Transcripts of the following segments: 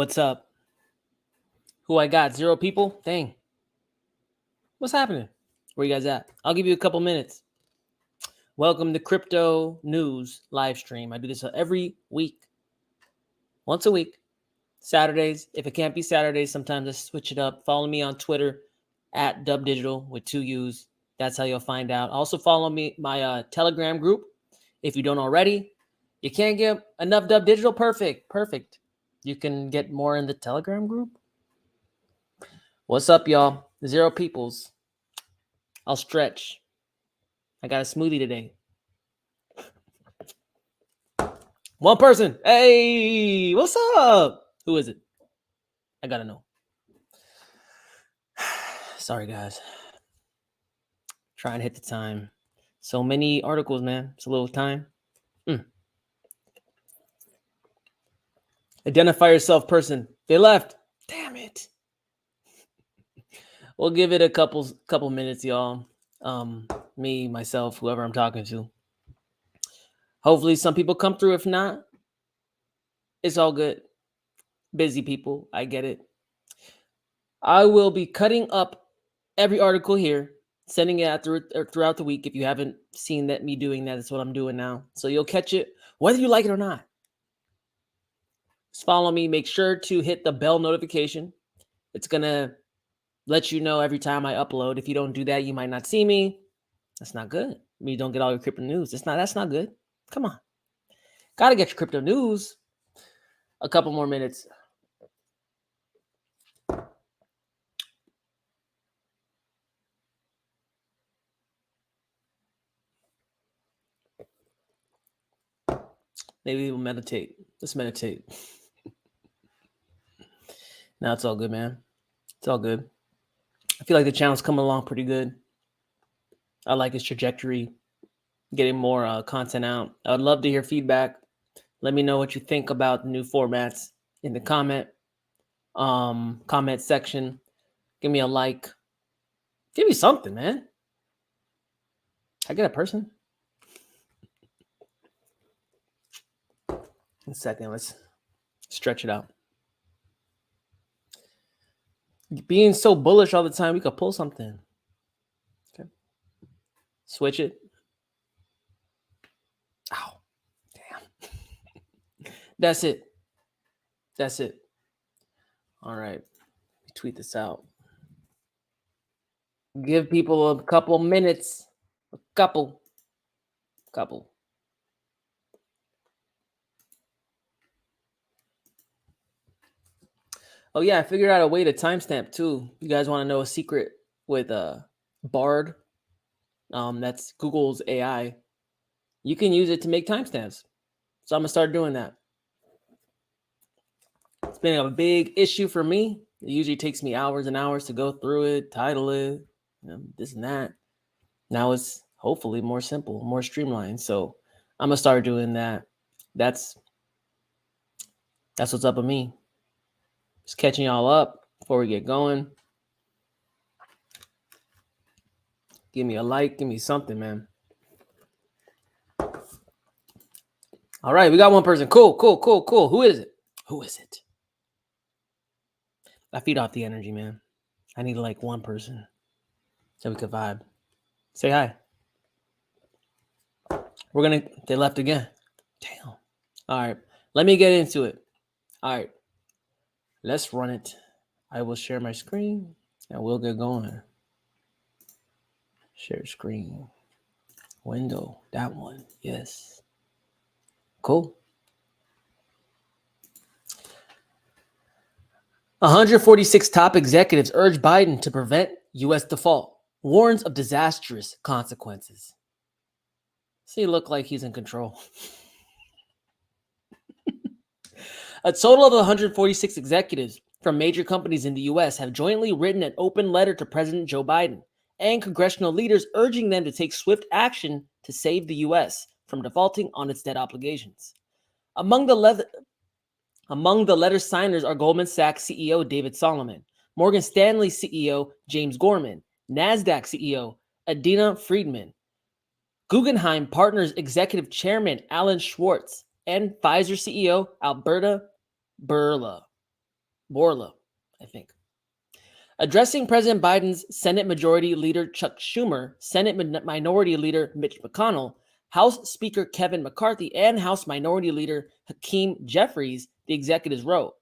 What's up? Who I got? 0 people? Dang. What's happening? Where you guys at? I'll give you a couple minutes. Welcome to Crypto News live stream. I do this every week. Once a week. Saturdays. If it can't be Saturdays, sometimes I switch it up. Follow me on Twitter at DubDigital with 2 U's. That's how you'll find out. Also follow me, my Telegram group. If you don't already, you can't get enough DubDigital. Perfect. You can get more in the Telegram group. What's up, y'all? 0 peoples. I'll stretch. I got a smoothie today. 1 person. Hey, what's up? Who is it? I gotta know. Sorry, guys. Trying to hit the time. So many articles, man. It's a little time. Identify yourself, person. They left. Damn it. We'll give it a couple minutes, y'all. Me, myself, whoever I'm talking to. Hopefully some people come through. If not, it's all good. Busy people, I get it. I will be cutting up every article here, sending it out throughout the week. If you haven't seen me doing that, that's what I'm doing now. So you'll catch it whether you like it or not. Just follow me. Make sure to hit the bell notification. It's going to let you know every time I upload. If you don't do that, you might not see me. That's not good. You don't get all your crypto news. That's not good. Come on. Got to get your crypto news. A couple more minutes. Maybe we'll meditate. Let's meditate. Now it's all good, man. It's all good. I feel like the channel's coming along pretty good. I like its trajectory, getting more content out. I would love to hear feedback. Let me know what you think about the new formats in the comment section. Give me a like. Give me something, man. I get a person. One second, let's stretch it out. Being so bullish all the time, we could pull something. Okay. Switch it. Ow. Damn. That's it. All right. Tweet this out. Give people a couple minutes. A couple. Oh yeah, I figured out a way to timestamp too. You guys want to know a secret with Bard? That's Google's AI. You can use it to make timestamps. So I'm gonna start doing that. It's been a big issue for me. It usually takes me hours and hours to go through it, title it, this and that. Now it's hopefully more simple, more streamlined. So I'm gonna start doing that. That's what's up with me. Just catching y'all up before we get going. Give me a like, give me something, man. All right, we got 1 person. Cool. Who is it? I feed off the energy, man. I need like 1 person so we could vibe. Say hi. They left again. Damn. All right, let me get into it. All right, let's run it. I will share my screen and we'll get going. Share screen. Window, that one, yes. Cool. 146 top executives urge Biden to prevent U.S. default. Warns of disastrous consequences. See, look like he's in control. A total of 146 executives from major companies in the U.S. have jointly written an open letter to President Joe Biden and congressional leaders urging them to take swift action to save the U.S. from defaulting on its debt obligations. Among the letter signers are Goldman Sachs CEO David Solomon, Morgan Stanley CEO James Gorman, NASDAQ CEO Adena Friedman, Guggenheim Partners Executive Chairman Alan Schwartz, and Pfizer CEO Alberta Bourla. Borla, I think. Addressing President Biden's Senate Majority Leader Chuck Schumer, Senate Minority Leader Mitch McConnell, House Speaker Kevin McCarthy, and House Minority Leader Hakeem Jeffries, the executives wrote,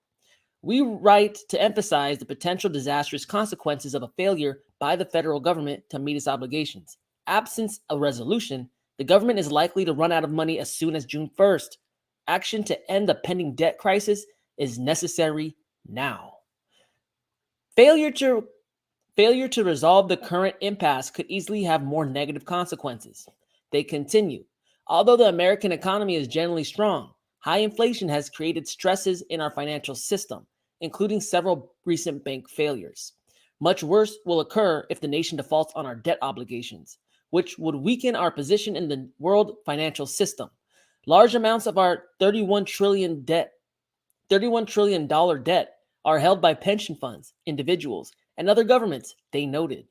"We write to emphasize the potential disastrous consequences of a failure by the federal government to meet its obligations. Absent a resolution, the government is likely to run out of money as soon as June 1st. Action to end the pending debt crisis is necessary now." Failure to resolve the current impasse could easily have more negative consequences. They continue. Although the American economy is generally strong, high inflation has created stresses in our financial system, including several recent bank failures. Much worse will occur if the nation defaults on our debt obligations, which would weaken our position in the world financial system. Large amounts of our $31 trillion debt are held by pension funds, individuals, and other governments, they noted.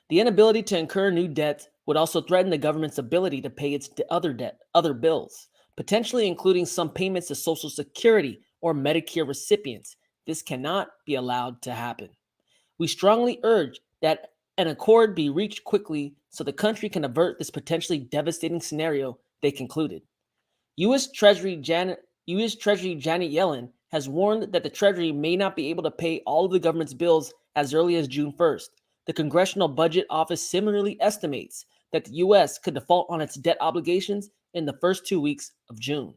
The inability to incur new debt would also threaten the government's ability to pay its other bills, potentially including some payments to Social Security or Medicare recipients. This cannot be allowed to happen. We strongly urge that an accord be reached quickly so the country can avert this potentially devastating scenario, they concluded. U.S. Treasury Janet Yellen has warned that the Treasury may not be able to pay all of the government's bills as early as June 1st. The Congressional Budget Office similarly estimates that the U.S. could default on its debt obligations in the first 2 weeks of June.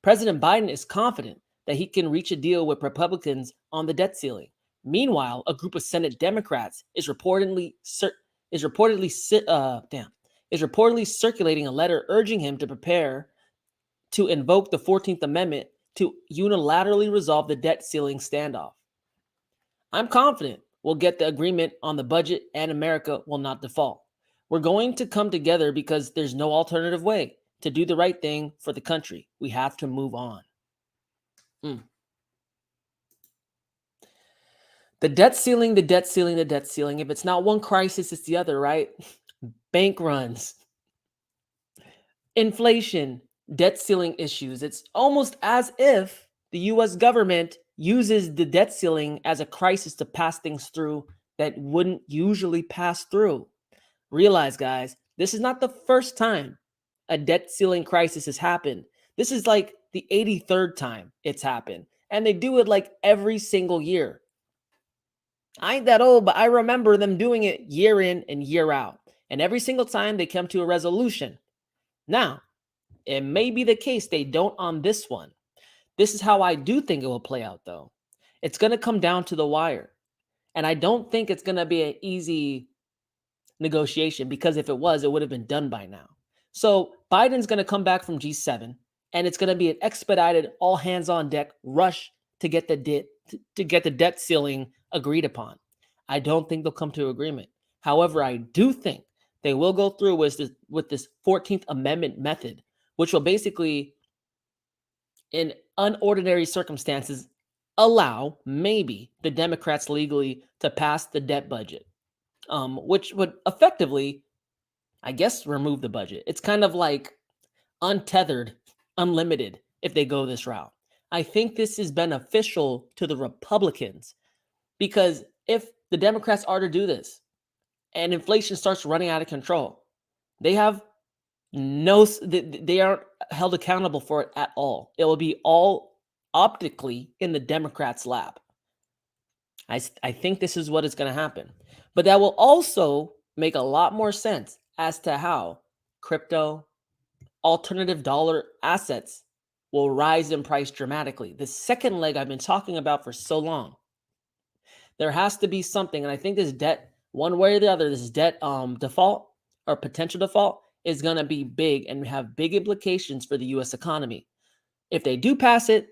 President Biden is confident that he can reach a deal with Republicans on the debt ceiling. Meanwhile, a group of Senate Democrats is reportedly circulating a letter urging him to prepare to invoke the 14th Amendment to unilaterally resolve the debt ceiling standoff. I'm confident we'll get the agreement on the budget and America will not default. We're going to come together because there's no alternative way to do the right thing for the country. We have to move on. The debt ceiling. If it's not one crisis, it's the other, right? Bank runs, inflation, debt ceiling issues. It's almost as if the U.S. government uses the debt ceiling as a crisis to pass things through that wouldn't usually pass through. Realize, guys, this is not the first time a debt ceiling crisis has happened. This is like the 83rd time it's happened. And they do it like every single year. I ain't that old, but I remember them doing it year in and year out. And every single time they come to a resolution. Now, it may be the case they don't on this one. This is how I do think it will play out, though. It's going to come down to the wire. And I don't think it's going to be an easy negotiation, because if it was, it would have been done by now. So Biden's going to come back from G7, and it's going to be an expedited, all hands on deck rush to get the debt ceiling agreed upon. I don't think they'll come to agreement. However, I do think they will go through with this 14th Amendment method, which will basically, in unordinary circumstances, allow maybe the Democrats legally to pass the debt budget, which would effectively, I guess, remove the budget. It's kind of like untethered, unlimited if they go this route. I think this is beneficial to the Republicans, because if the Democrats are to do this and inflation starts running out of control, they aren't held accountable for it at all. It will be all optically in the Democrats' lap. I think this is what is going to happen. But that will also make a lot more sense as to how crypto, alternative dollar assets will rise in price dramatically. The second leg I've been talking about for so long. There has to be something, and I think this debt, one way or the other, this debt default or potential default is going to be big and have big implications for the U.S. economy. If they do pass it,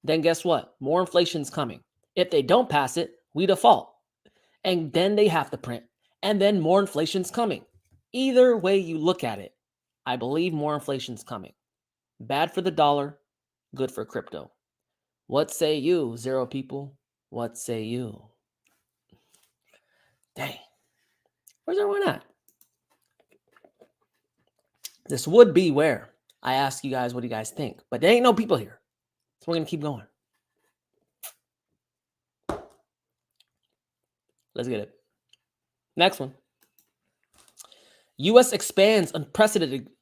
then guess what? More inflation's coming. If they don't pass it, we default. And then they have to print. And then more inflation's coming. Either way you look at it, I believe more inflation's coming. Bad for the dollar, good for crypto. What say you, Zero people? What say you? Dang. Where's everyone at? This would be where I ask you guys what do you guys think. But there ain't no people here. So we're going to keep going. Let's get it. Next one. U.S. expands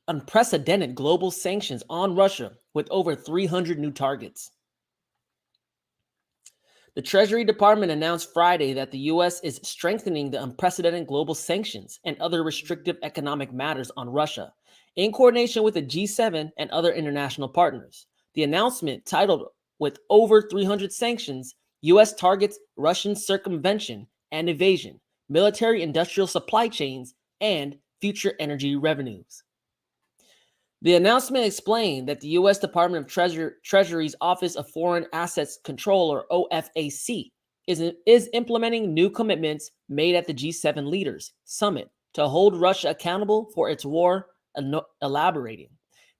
unprecedented global sanctions on Russia with over 300 new targets. The Treasury Department announced Friday that the U.S. is strengthening the unprecedented global sanctions and other restrictive economic matters on Russia, in coordination with the G7 and other international partners. The announcement, titled "With Over 300 Sanctions, U.S. Targets Russian Circumvention and Evasion, Military-Industrial Supply Chains, and Future Energy Revenues." The announcement explained that the U.S. Department of Treasury's Office of Foreign Assets Control, or OFAC, is implementing new commitments made at the G7 Leaders Summit to hold Russia accountable for its war, elaborating.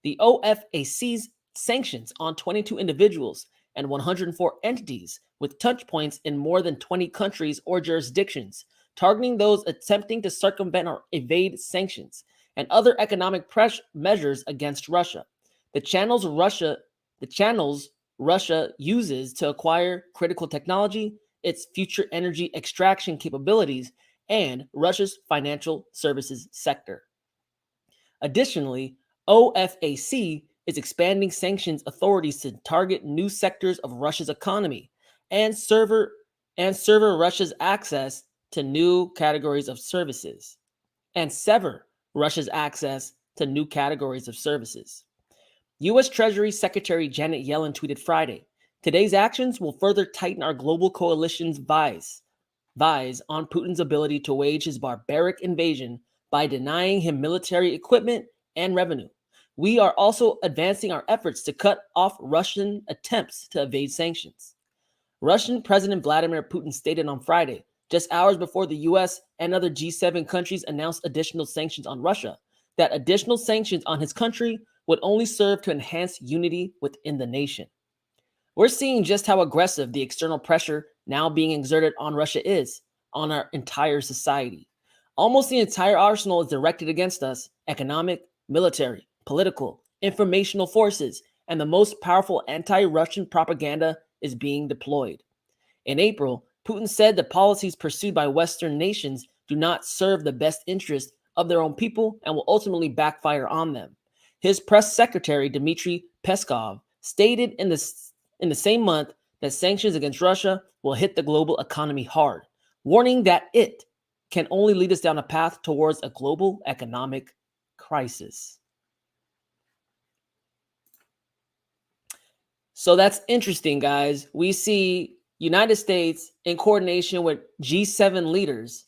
The OFAC's sanctions on 22 individuals and 104 entities with touch points in more than 20 countries or jurisdictions, targeting those attempting to circumvent or evade sanctions, and other economic measures against Russia. The channels Russia uses to acquire critical technology, its future energy extraction capabilities, and Russia's financial services sector. Additionally, OFAC is expanding sanctions authorities to target new sectors of Russia's economy and sever Russia's access to new categories of services. U.S. Treasury Secretary Janet Yellen tweeted Friday, "Today's actions will further tighten our global coalition's vice on Putin's ability to wage his barbaric invasion by denying him military equipment and revenue. We are also advancing our efforts to cut off Russian attempts to evade sanctions." Russian President Vladimir Putin stated on Friday, just hours before the U.S. and other G7 countries announced additional sanctions on Russia, that additional sanctions on his country would only serve to enhance unity within the nation. We're seeing just how aggressive the external pressure now being exerted on Russia is on our entire society. Almost the entire arsenal is directed against us: economic, military, political, informational forces, and the most powerful anti-Russian propaganda is being deployed. In April, Putin said the policies pursued by Western nations do not serve the best interest of their own people and will ultimately backfire on them. His press secretary, Dmitry Peskov, stated in the same month that sanctions against Russia will hit the global economy hard, warning that it can only lead us down a path towards a global economic crisis. So that's interesting, guys. We see United States in coordination with G7 leaders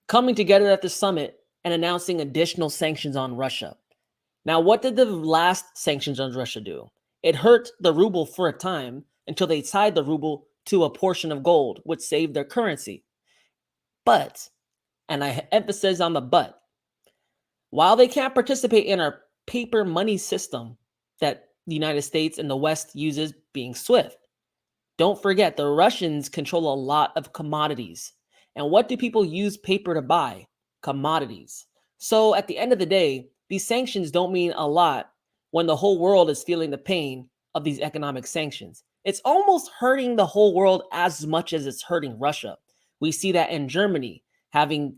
coming together at the summit and announcing additional sanctions on Russia. Now, what did the last sanctions on Russia do? It hurt the ruble for a time until they tied the ruble to a portion of gold, which saved their currency. But, and I emphasize on the but, while they can't participate in our paper money system that the United States and the West uses, being SWIFT, don't forget the Russians control a lot of commodities. And what do people use paper to buy? Commodities. So at the end of the day, these sanctions don't mean a lot when the whole world is feeling the pain of these economic sanctions. It's almost hurting the whole world as much as it's hurting Russia. We see that in Germany having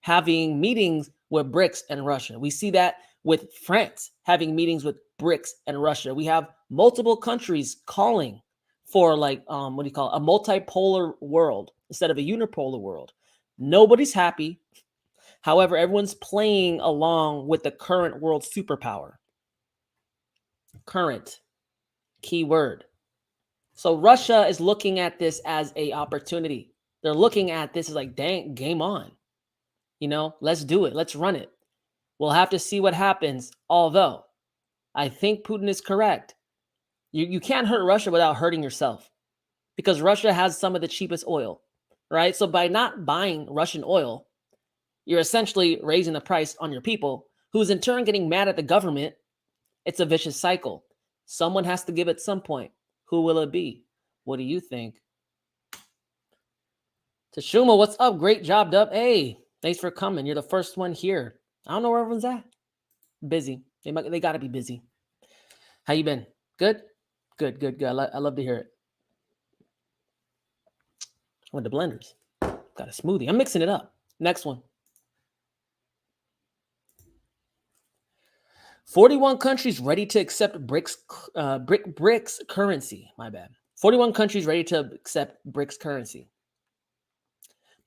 meetings with BRICS and Russia. We see that with France having meetings with BRICS and Russia. We have multiple countries calling for a multipolar world instead of a unipolar world. Nobody's happy. However, everyone's playing along with the current world superpower. Current, key word. So Russia is looking at this as an opportunity. They're looking at this as like, dang, game on. Let's do it. Let's run it. We'll have to see what happens. Although I think Putin is correct. You can't hurt Russia without hurting yourself, because Russia has some of the cheapest oil, right? So by not buying Russian oil, you're essentially raising the price on your people, who's in turn getting mad at the government. It's a vicious cycle. Someone has to give at some point. Who will it be? What do you think? Tashuma, what's up? Great job, Dub. Hey, thanks for coming. You're the first one here. I don't know where everyone's at. Busy. They got to be busy. How you been? Good? Good. I love to hear it. With the blenders. Got a smoothie. I'm mixing it up. Next one. 41 countries ready to accept BRICS currency. My bad. 41 countries ready to accept BRICS currency.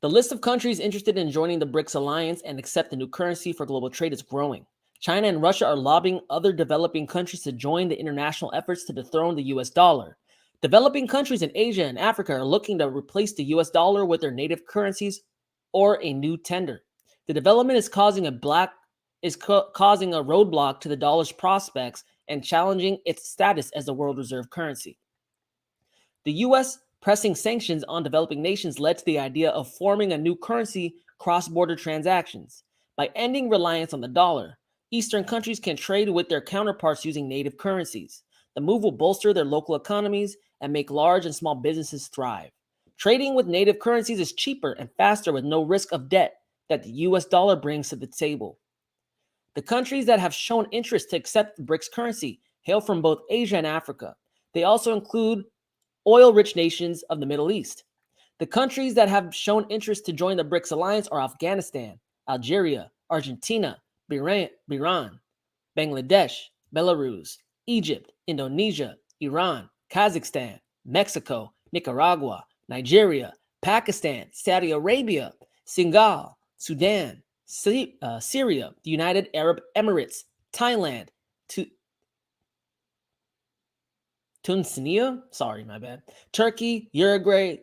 The list of countries interested in joining the BRICS alliance and accept the new currency for global trade is growing. China and Russia are lobbying other developing countries to join the international efforts to dethrone the US dollar. Developing countries in Asia and Africa are looking to replace the US dollar with their native currencies or a new tender. The development is causing a roadblock to the dollar's prospects and challenging its status as the world reserve currency. The US pressing sanctions on developing nations led to the idea of forming a new currency cross-border transactions. By ending reliance on the dollar, Eastern countries can trade with their counterparts using native currencies. The move will bolster their local economies and make large and small businesses thrive. Trading with native currencies is cheaper and faster with no risk of debt that the US dollar brings to the table. The countries that have shown interest to accept the BRICS currency hail from both Asia and Africa. They also include oil-rich nations of the Middle East. The countries that have shown interest to join the BRICS alliance are Afghanistan, Algeria, Argentina, Bahrain, Bangladesh, Belarus, Egypt, Indonesia, Iran, Kazakhstan, Mexico, Nicaragua, Nigeria, Pakistan, Saudi Arabia, Senegal, Sudan, Syria, the United Arab Emirates, Thailand, Tunisia, Turkey, Uruguay,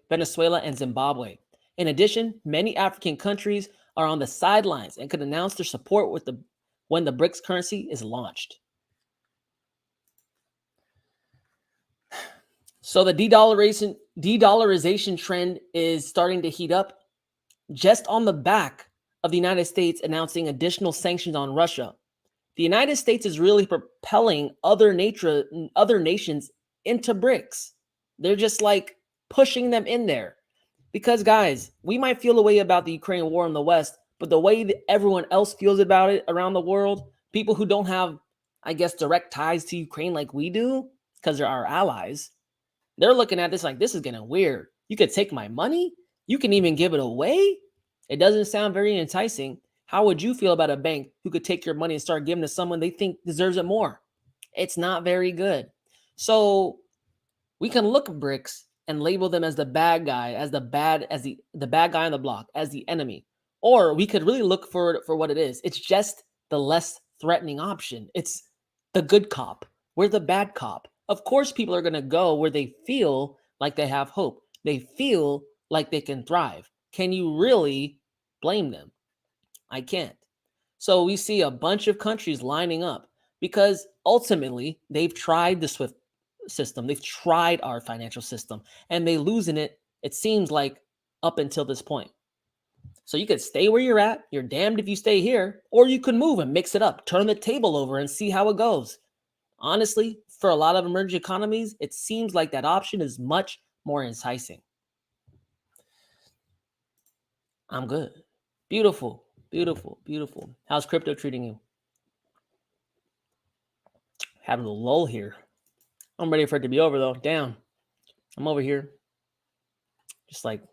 Venezuela, and Zimbabwe. In addition, many African countries are on the sidelines and could announce their support when the BRICS currency is launched. So the de-dollarization trend is starting to heat up just on the back of the United States announcing additional sanctions on Russia. The United States is really propelling other nations into BRICS. They're just like pushing them in there. Because guys, we might feel a way about the Ukraine war in the West, but the way that everyone else feels about it around the world, people who don't have, I guess, direct ties to Ukraine like we do, because they're our allies, they're looking at this like, this is getting weird. You could take my money? You can even give it away? It doesn't sound very enticing. How would you feel about a bank who could take your money and start giving to someone they think deserves it more? It's not very good. So we can look at BRICS and label them as the bad guy, as the bad guy on the block, as the enemy. Or we could really look for it for what it is. It's just the less threatening option. It's the good cop. We're the bad cop. Of course, people are going to go where they feel like they have hope. They feel like they can thrive. Can you really blame them? I can't. So we see a bunch of countries lining up because ultimately they've tried the SWIFT system. They've tried our financial system and they lose in it, it seems like, up until this point. So you could stay where you're at. You're damned if you stay here, or you could move and mix it up, turn the table over and see how it goes. Honestly, for a lot of emerging economies, it seems like that option is much more enticing. I'm good. Beautiful, beautiful, beautiful. How's crypto treating you? Having a lull here. I'm ready for it to be over though. Damn. I'm over here just like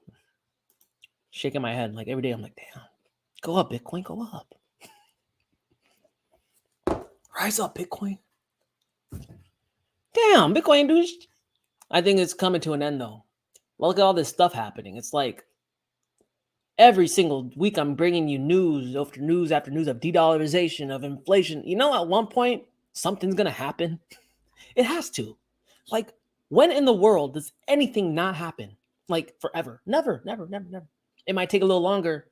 shaking my head like every day. I'm like, damn. Go up, Bitcoin. Go up. Rise up, Bitcoin. Damn, Bitcoin, dude. I think it's coming to an end though. Look at all this stuff happening. It's like every single week I'm bringing you news after news after news of de-dollarization, of inflation. You know, at one point, something's going to happen. It has to. Like, when in the world does anything not happen? Like, forever. Never, never, never, never. It might take a little longer,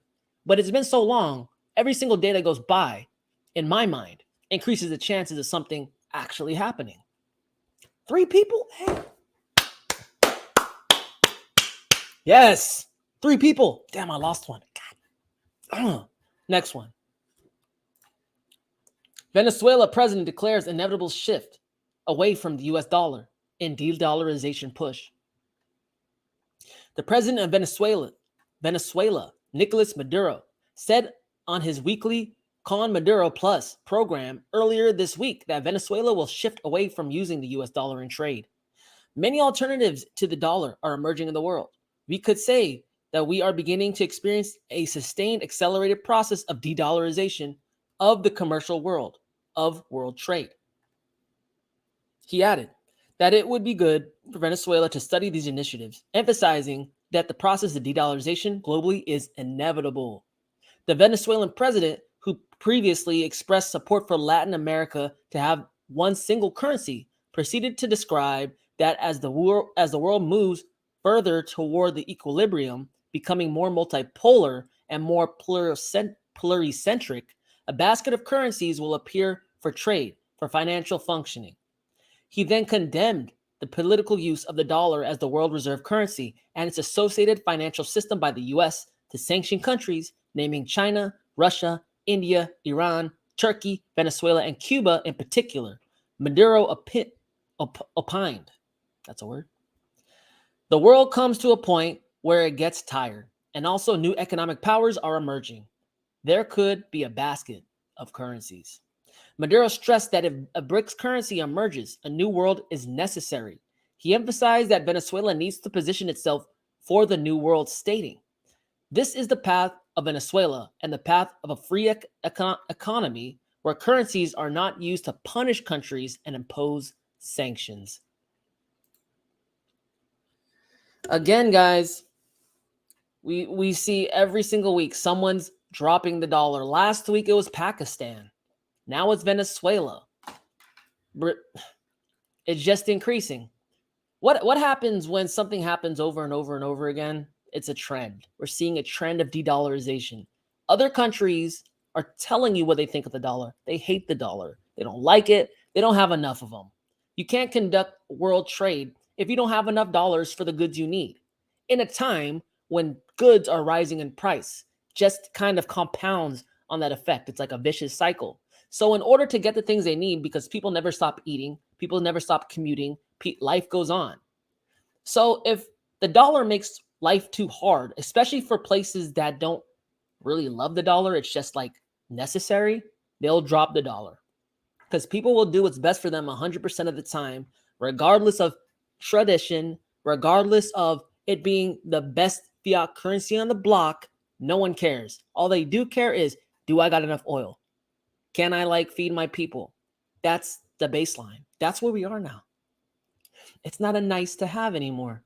but it's been so long. Every single day that goes by, in my mind, increases the chances of something actually happening. 3 people? Hey. Yes. 3 people. Damn, I lost one. God. Next one. Venezuela president declares inevitable shift away from the US dollar in de-dollarization push. The president of Venezuela, Nicolas Maduro, said on his weekly Con Maduro Plus program earlier this week that Venezuela will shift away from using the US dollar in trade. Many alternatives to the dollar are emerging in the world. we could say that we are beginning to experience a sustained accelerated process of de-dollarization of the commercial world, of world trade. He added that it would be good for Venezuela to study these initiatives, emphasizing that the process of de-dollarization globally is inevitable. The Venezuelan president, who previously expressed support for Latin America to have one single currency, proceeded to describe that as the world moves further toward the equilibrium, becoming more multipolar and more pluricentric, a basket of currencies will appear for trade, for financial functioning. He then condemned the political use of the dollar as the world reserve currency and its associated financial system by the US to sanction countries, naming China, Russia, India, Iran, Turkey, Venezuela, and Cuba in particular. Maduro opined, that's a word, the world comes to a point where it gets tired, and also new economic powers are emerging. There could be a basket of currencies. Maduro stressed that if a BRICS currency emerges, a new world is necessary. He emphasized that Venezuela needs to position itself for the new world, stating, "This is the path of Venezuela and the path of a free economy where currencies are not used to punish countries and impose sanctions." Again, guys, we see every single week someone's dropping the dollar. Last week it was Pakistan. Now it's Venezuela. It's just increasing. What happens when something happens over and over and over again? It's a trend. We're seeing a trend of de-dollarization. Other countries are telling you what they think of the dollar. They hate the dollar. They don't like it. They don't have enough of them. You can't conduct world trade if you don't have enough dollars for the goods you need. In a time when goods are rising in price, just kind of compounds on that effect. It's like a vicious cycle. So in order to get the things they need, because people never stop eating, people never stop commuting, life goes on. So if the dollar makes life too hard, especially for places that don't really love the dollar, it's just like necessary, they'll drop the dollar. Because people will do what's best for them 100% of the time, regardless of tradition, regardless of it being the best fiat currency on the block. No one cares. All they do care is, do I got enough oil? Can I feed my people? That's the baseline. That's where we are now. It's not a nice to have anymore.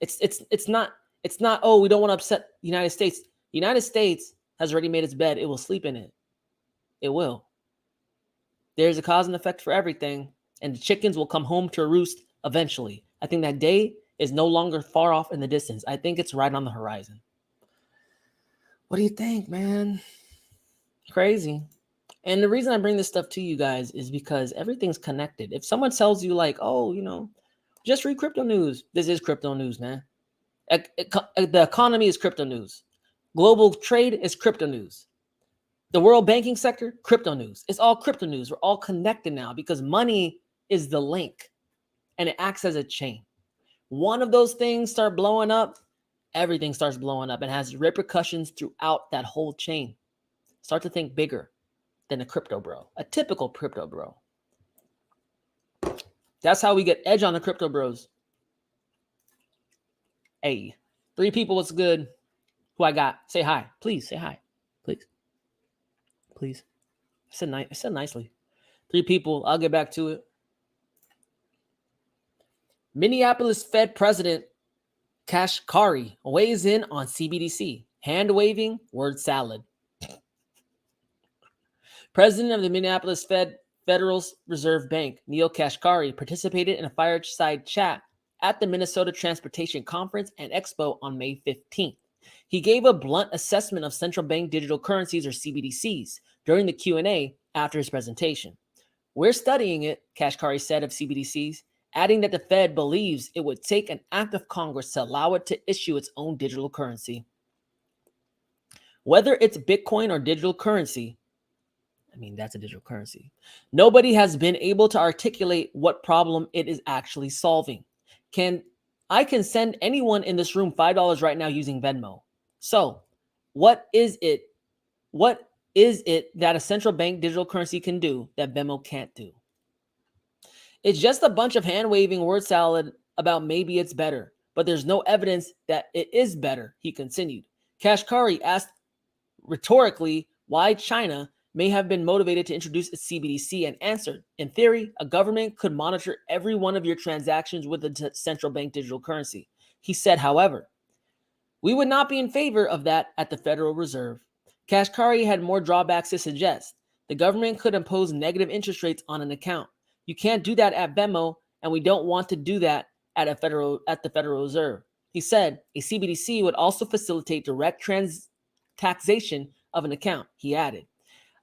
It's not, oh, we don't want to upset the United States. The United States has already made its bed. It will sleep in it. It will. There's a cause and effect for everything, and the chickens will come home to roost eventually. I think that day is no longer far off in the distance. I think it's right on the horizon. What do you think, man? Crazy. And the reason I bring this stuff to you guys is because everything's connected. If someone tells you just read crypto news, this is crypto news, man. The economy is crypto news. Global trade is crypto news. The world banking sector, crypto news. It's all crypto news. We're all connected now because money is the link and it acts as a chain. One of those things start blowing up, everything starts blowing up and has repercussions throughout that whole chain. Start to think bigger than a crypto bro, a typical crypto bro. That's how we get edge on the crypto bros. Hey, 3 people, what's good? Who I got? Say hi. Please say hi. Please. I said nicely. 3 people. I'll get back to it. Minneapolis Fed President Kashkari weighs in on CBDC. Hand waving, word salad. President of the Minneapolis Federal Reserve Bank, Neil Kashkari, participated in a fireside chat at the Minnesota Transportation Conference and Expo on May 15th. He gave a blunt assessment of central bank digital currencies, or CBDCs, during the Q&A after his presentation. We're studying it, Kashkari said of CBDCs, adding that the Fed believes it would take an act of Congress to allow it to issue its own digital currency. Whether it's Bitcoin or digital currency, that's a digital currency, nobody has been able to articulate what problem it is actually solving. I can send anyone in this room $5 right now using Venmo. So what is it that a central bank digital currency can do that Venmo can't do? It's just a bunch of hand-waving word salad about maybe it's better. but there's no evidence that it is better, he continued. Kashkari asked rhetorically why China may have been motivated to introduce its CBDC and answered, in theory, a government could monitor every one of your transactions with a central bank digital currency. He said, however, we would not be in favor of that at the Federal Reserve. Kashkari had more drawbacks to suggest. The government could impose negative interest rates on an account. You can't do that at Venmo, and we don't want to do that at the Federal Reserve. He said a CBDC would also facilitate direct taxation of an account. He added,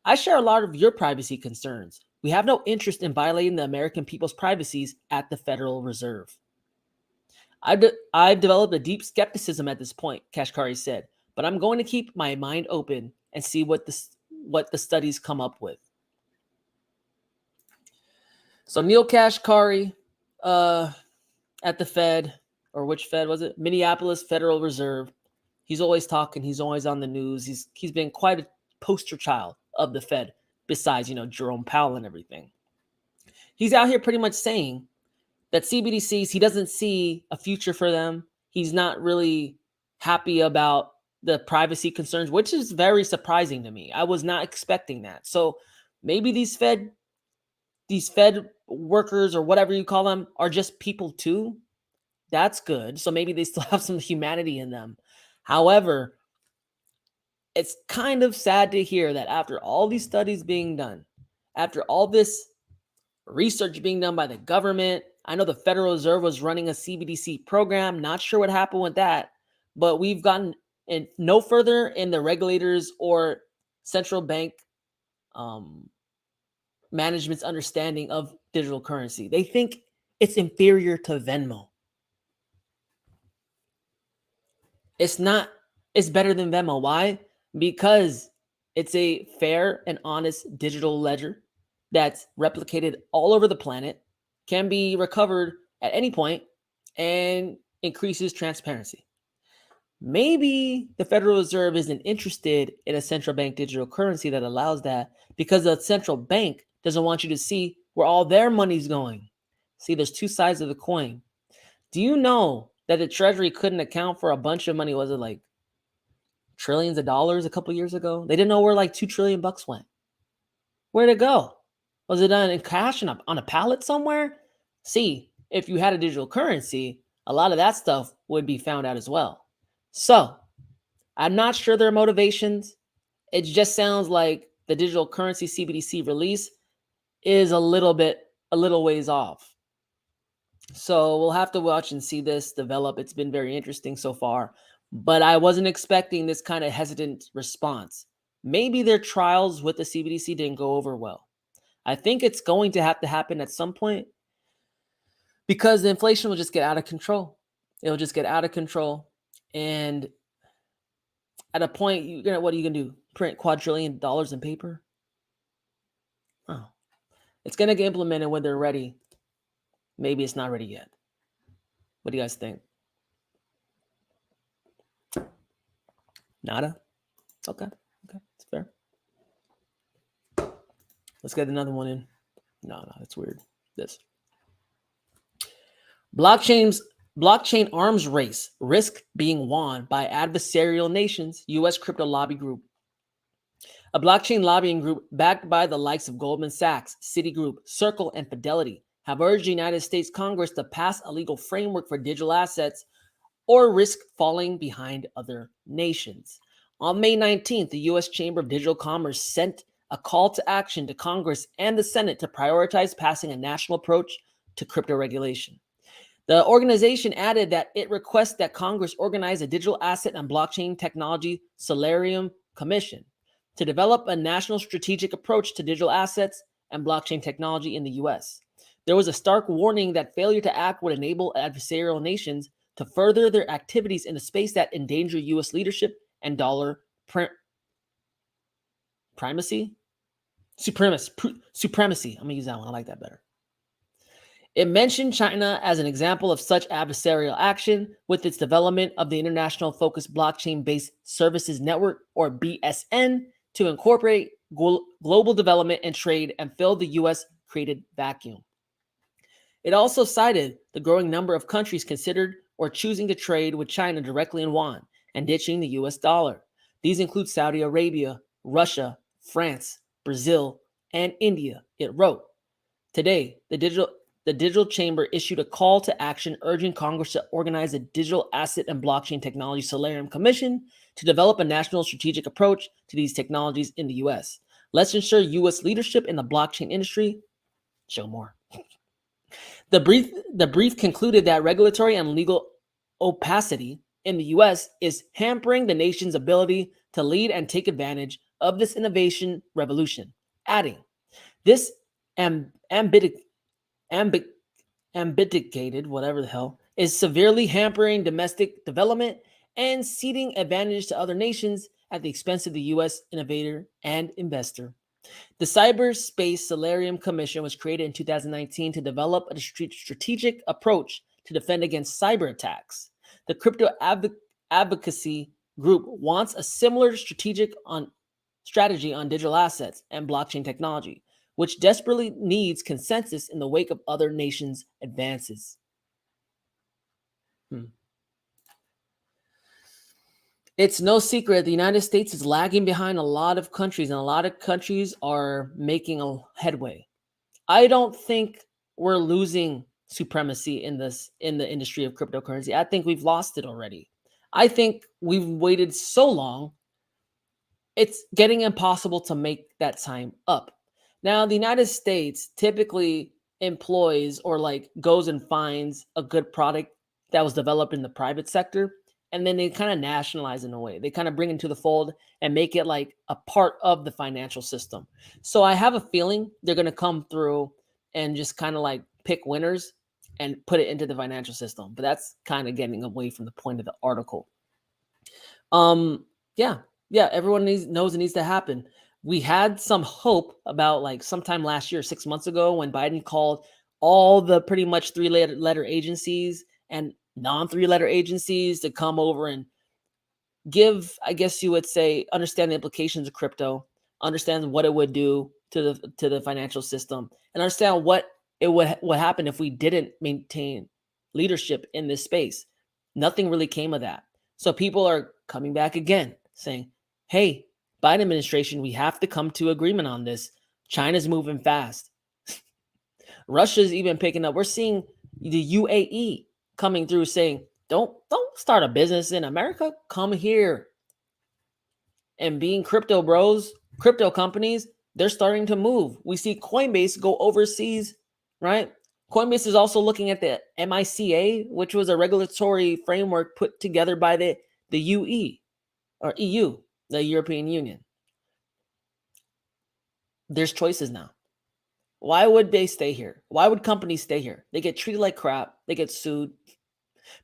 I share a lot of your privacy concerns. We have no interest in violating the American people's privacies at the Federal Reserve. I've developed a deep skepticism at this point, Kashkari said, but I'm going to keep my mind open and see what the studies come up with. So Neil Kashkari at the Fed, or which Fed was it? Minneapolis Federal Reserve. He's always talking. He's always on the news. He's been quite a poster child of the Fed, besides, Jerome Powell and everything. He's out here pretty much saying that CBDCs, he doesn't see a future for them. He's not really happy about the privacy concerns, which is very surprising to me. I was not expecting that. So maybe these Fed workers, or whatever you call them, are just people too. That's good. So maybe they still have some humanity in them. However, it's kind of sad to hear that after all these studies being done, after all this research being done by the government, I know the Federal Reserve was running a CBDC program. Not sure what happened with that, but we've gotten no further in the regulators or central bank management's understanding of digital currency. They think it's inferior to Venmo. It's not. It's better than Venmo. Why? Because it's a fair and honest digital ledger that's replicated all over the planet, can be recovered at any point, and increases transparency. Maybe the Federal Reserve isn't interested in a central bank digital currency that allows that because the central bank doesn't want you to see where all their money's going. See, there's two sides of the coin. Do you know that the Treasury couldn't account for a bunch of money? Was it like trillions of dollars a couple years ago? They didn't know where like $2 trillion went. Where'd it go? Was it done in cash on a pallet somewhere? See, if you had a digital currency, a lot of that stuff would be found out as well. So, I'm not sure their motivations. It just sounds like the digital currency CBDC release is a little ways off. So we'll have to watch and see this develop. It's been very interesting so far, but I wasn't expecting this kind of hesitant response. Maybe their trials with the CBDC didn't go over well. I think it's going to have to happen at some point because the inflation will just get out of control. It'll just get out of control. And at a point, what are you going to do? Print quadrillion dollars in paper? Oh, it's going to get implemented when they're ready. Maybe it's not ready yet. What do you guys think? Nada? Okay, it's fair. Let's get another one in. No, that's weird. This. Blockchain arms race risk being won by adversarial nations, U.S. crypto lobby group. A blockchain lobbying group backed by the likes of Goldman Sachs, Citigroup, Circle, and Fidelity have urged the United States Congress to pass a legal framework for digital assets or risk falling behind other nations. On May 19th, the U.S. Chamber of Digital Commerce sent a call to action to Congress and the Senate to prioritize passing a national approach to crypto regulation. The organization added that it requests that Congress organize a digital asset and blockchain technology solarium commission to develop a national strategic approach to digital assets and blockchain technology in the U.S. There was a stark warning that failure to act would enable adversarial nations to further their activities in a space that endanger U.S. leadership and dollar supremacy. I'm going to use that one. I like that better. It mentioned China as an example of such adversarial action with its development of the International Focused Blockchain-Based Services Network, or BSN, to incorporate global development and trade and fill the U.S.-created vacuum. It also cited the growing number of countries considered or choosing to trade with China directly in yuan and ditching the US dollar. These include Saudi Arabia, Russia, France, Brazil, and India, it wrote. Today, the Digital Chamber issued a call to action urging Congress to organize a digital asset and blockchain technology Solarium Commission to develop a national strategic approach to these technologies in the U.S. Let's ensure U.S. leadership in the blockchain industry. Show more. The brief concluded that regulatory and legal opacity in the U.S. is hampering the nation's ability to lead and take advantage of this innovation revolution, adding, this ambiguated, whatever the hell, is severely hampering domestic development and ceding advantage to other nations at the expense of the U.S. innovator and investor. The Cyberspace Solarium Commission was created in 2019 to develop a strategic approach to defend against cyber attacks. The Crypto Advocacy Group wants a similar strategy on digital assets and blockchain technology, which desperately needs consensus in the wake of other nations' advances. It's no secret the United States is lagging behind a lot of countries, and a lot of countries are making a headway. I don't think we're losing supremacy in the industry of cryptocurrency. I think we've lost it already. I think we've waited so long, it's getting impossible to make that time up. Now, the United States typically employs or goes and finds a good product that was developed in the private sector, and then they kind of nationalize in a way. They kind of bring it to the fold and make it like a part of the financial system. So I have a feeling they're going to come through and just kind of like pick winners and put it into the financial system. But that's kind of getting away from the point of the article. Yeah, everyone knows it needs to happen. We had some hope about like sometime last year, 6 months ago, when Biden called all the pretty much three-letter agencies and non-three-letter agencies to come over and give, I guess you would say, understand the implications of crypto, understand what it would do to the financial system, and understand what happen if we didn't maintain leadership in this space. Nothing really came of that. So people are coming back again saying, hey, Biden administration, we have to come to agreement on this. China's moving fast. Russia's even picking up. We're seeing the UAE coming through saying, don't start a business in America. Come here. And being crypto bros, crypto companies, they're starting to move. We see Coinbase go overseas, right? Coinbase is also looking at the MICA, which was a regulatory framework put together by the UE or EU, the European Union. There's choices now. Why would they stay here? Why would companies stay here? They get treated like crap. They get sued.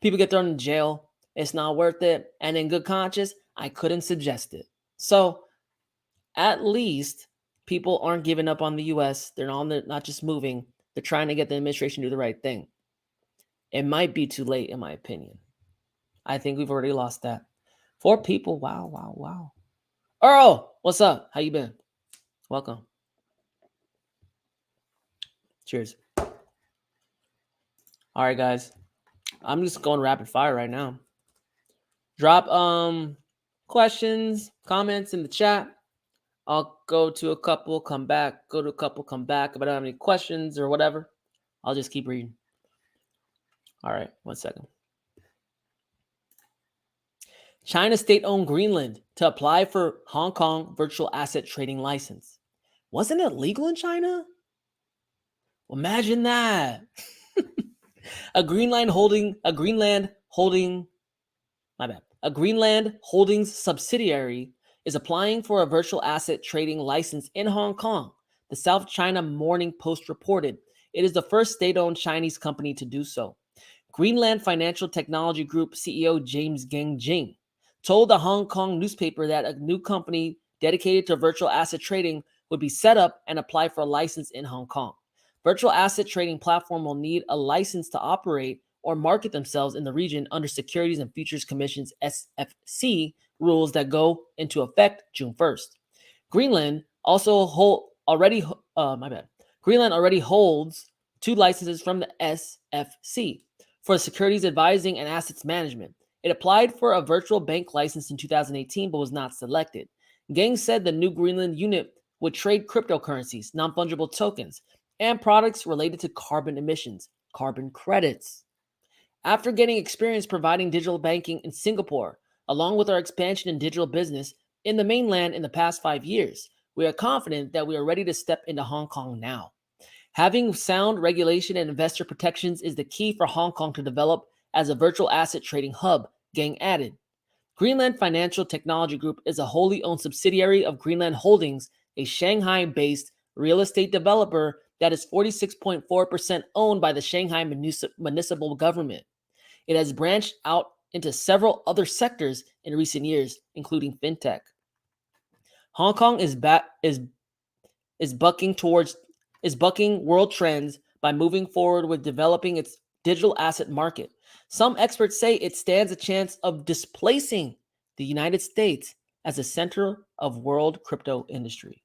People get thrown in jail. It's not worth it. And in good conscience, I couldn't suggest it. So at least people aren't giving up on the U.S. They're not just moving. They're trying to get the administration to do the right thing. It might be too late, in my opinion. I think we've already lost that. 4 people. Wow. Earl, what's up? How you been? Welcome. Cheers. All right, guys. I'm just going rapid fire right now. Drop questions, comments in the chat. I'll go to a couple, come back, go to a couple, come back. If I don't have any questions or whatever, I'll just keep reading. All right, 1 second. China state-owned Greenland to apply for Hong Kong virtual asset trading license. Wasn't it legal in China? Imagine that. A Greenland Holdings subsidiary is applying for a virtual asset trading license in Hong Kong. The South China Morning Post reported it is the first state-owned Chinese company to do so. Greenland Financial Technology Group CEO James Gengjing told the Hong Kong newspaper that a new company dedicated to virtual asset trading would be set up and apply for a license in Hong Kong. Virtual asset trading platform will need a license to operate or market themselves in the region under Securities and Futures Commission's SFC rules that go into effect June 1st. Greenland already holds 2 licenses from the SFC. for securities advising and assets management. It applied for a virtual bank license in 2018 but was not selected. Gang said the new Greenland unit would trade cryptocurrencies, non-fungible tokens, and products related to carbon emissions, carbon credits. After getting experience providing digital banking in Singapore, along with our expansion in digital business in the mainland in the past 5 years, we are confident that we are ready to step into Hong Kong now. Having sound regulation and investor protections is the key for Hong Kong to develop as a virtual asset trading hub, Gang added. Greenland Financial Technology Group is a wholly owned subsidiary of Greenland Holdings, a Shanghai-based real estate developer that is 46.4% owned by the Shanghai municipal government. It has branched out into several other sectors in recent years, including fintech. Hong Kong is bucking world trends by moving forward with developing its digital asset market. Some experts say it stands a chance of displacing the United States as a center of world crypto industry.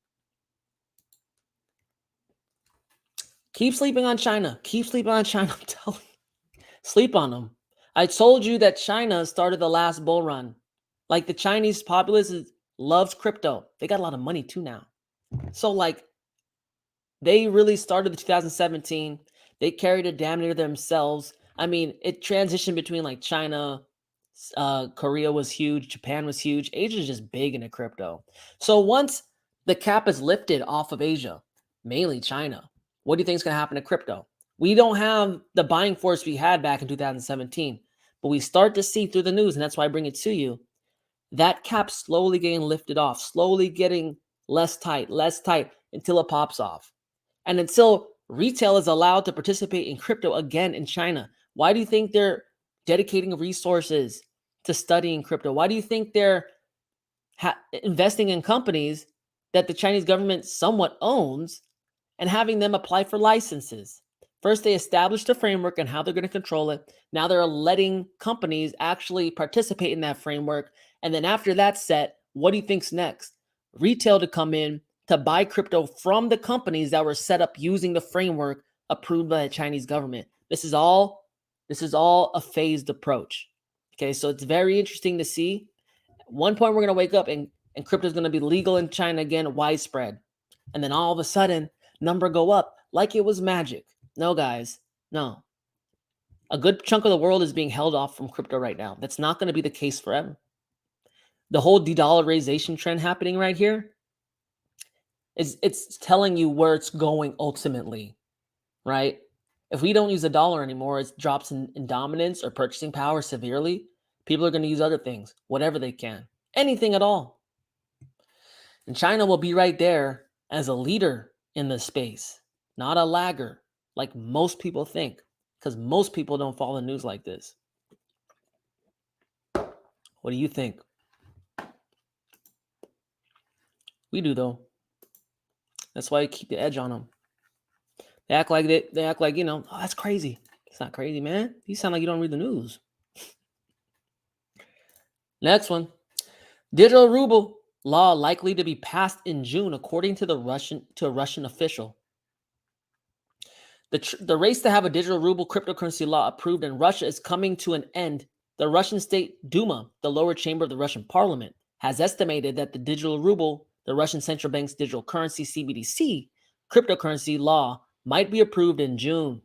Keep sleeping on China. Keep sleeping on China. I'm telling you. Sleep on them. I told you that China started the last bull run. Like, the Chinese populace loves crypto. They got a lot of money too now. So, like, they really started in 2017. They carried it damn near themselves. I mean, it transitioned between like China, Korea was huge, Japan was huge. Asia is just big into crypto. So once the cap is lifted off of Asia, mainly China, what do you think is going to happen to crypto? We don't have the buying force we had back in 2017, but we start to see through the news, and that's why I bring it to you, that cap slowly getting lifted off, slowly getting less tight until it pops off. And until retail is allowed to participate in crypto again in China, why do you think they're dedicating resources to studying crypto? Why do you think they're investing in companies that the Chinese government somewhat owns and having them apply for licenses? First, they established a framework and how they're going to control it. Now they're letting companies actually participate in that framework. And then after that's set, what do you think's next? Retail to come in to buy crypto from the companies that were set up using the framework approved by the Chinese government. This is all a phased approach. Okay, so it's very interesting to see. At one point, we're going to wake up and crypto is going to be legal in China again, widespread. And then all of a sudden, number go up like it was magic. No, guys, no. A good chunk of the world is being held off from crypto right now. That's not going to be the case forever. The whole de-dollarization trend happening right here, it's telling you where it's going ultimately, right? If we don't use the dollar anymore, it drops in dominance or purchasing power severely. People are going to use other things, whatever they can, anything at all. And China will be right there as a leader in the space, not a lagger like most people think, because most people don't follow the news like this. What do you think? We do, though. That's why I keep the edge on them. They act like oh, that's crazy. It's not crazy, man. You sound like you don't read the news. Next one. Digital ruble law likely to be passed in June, according to a Russian official. The race to have a digital ruble cryptocurrency law approved in Russia is coming to an end. The Russian State Duma, the lower chamber of the Russian parliament, has estimated that the digital ruble, the Russian central bank's digital currency CBDC, cryptocurrency law, might be approved in June.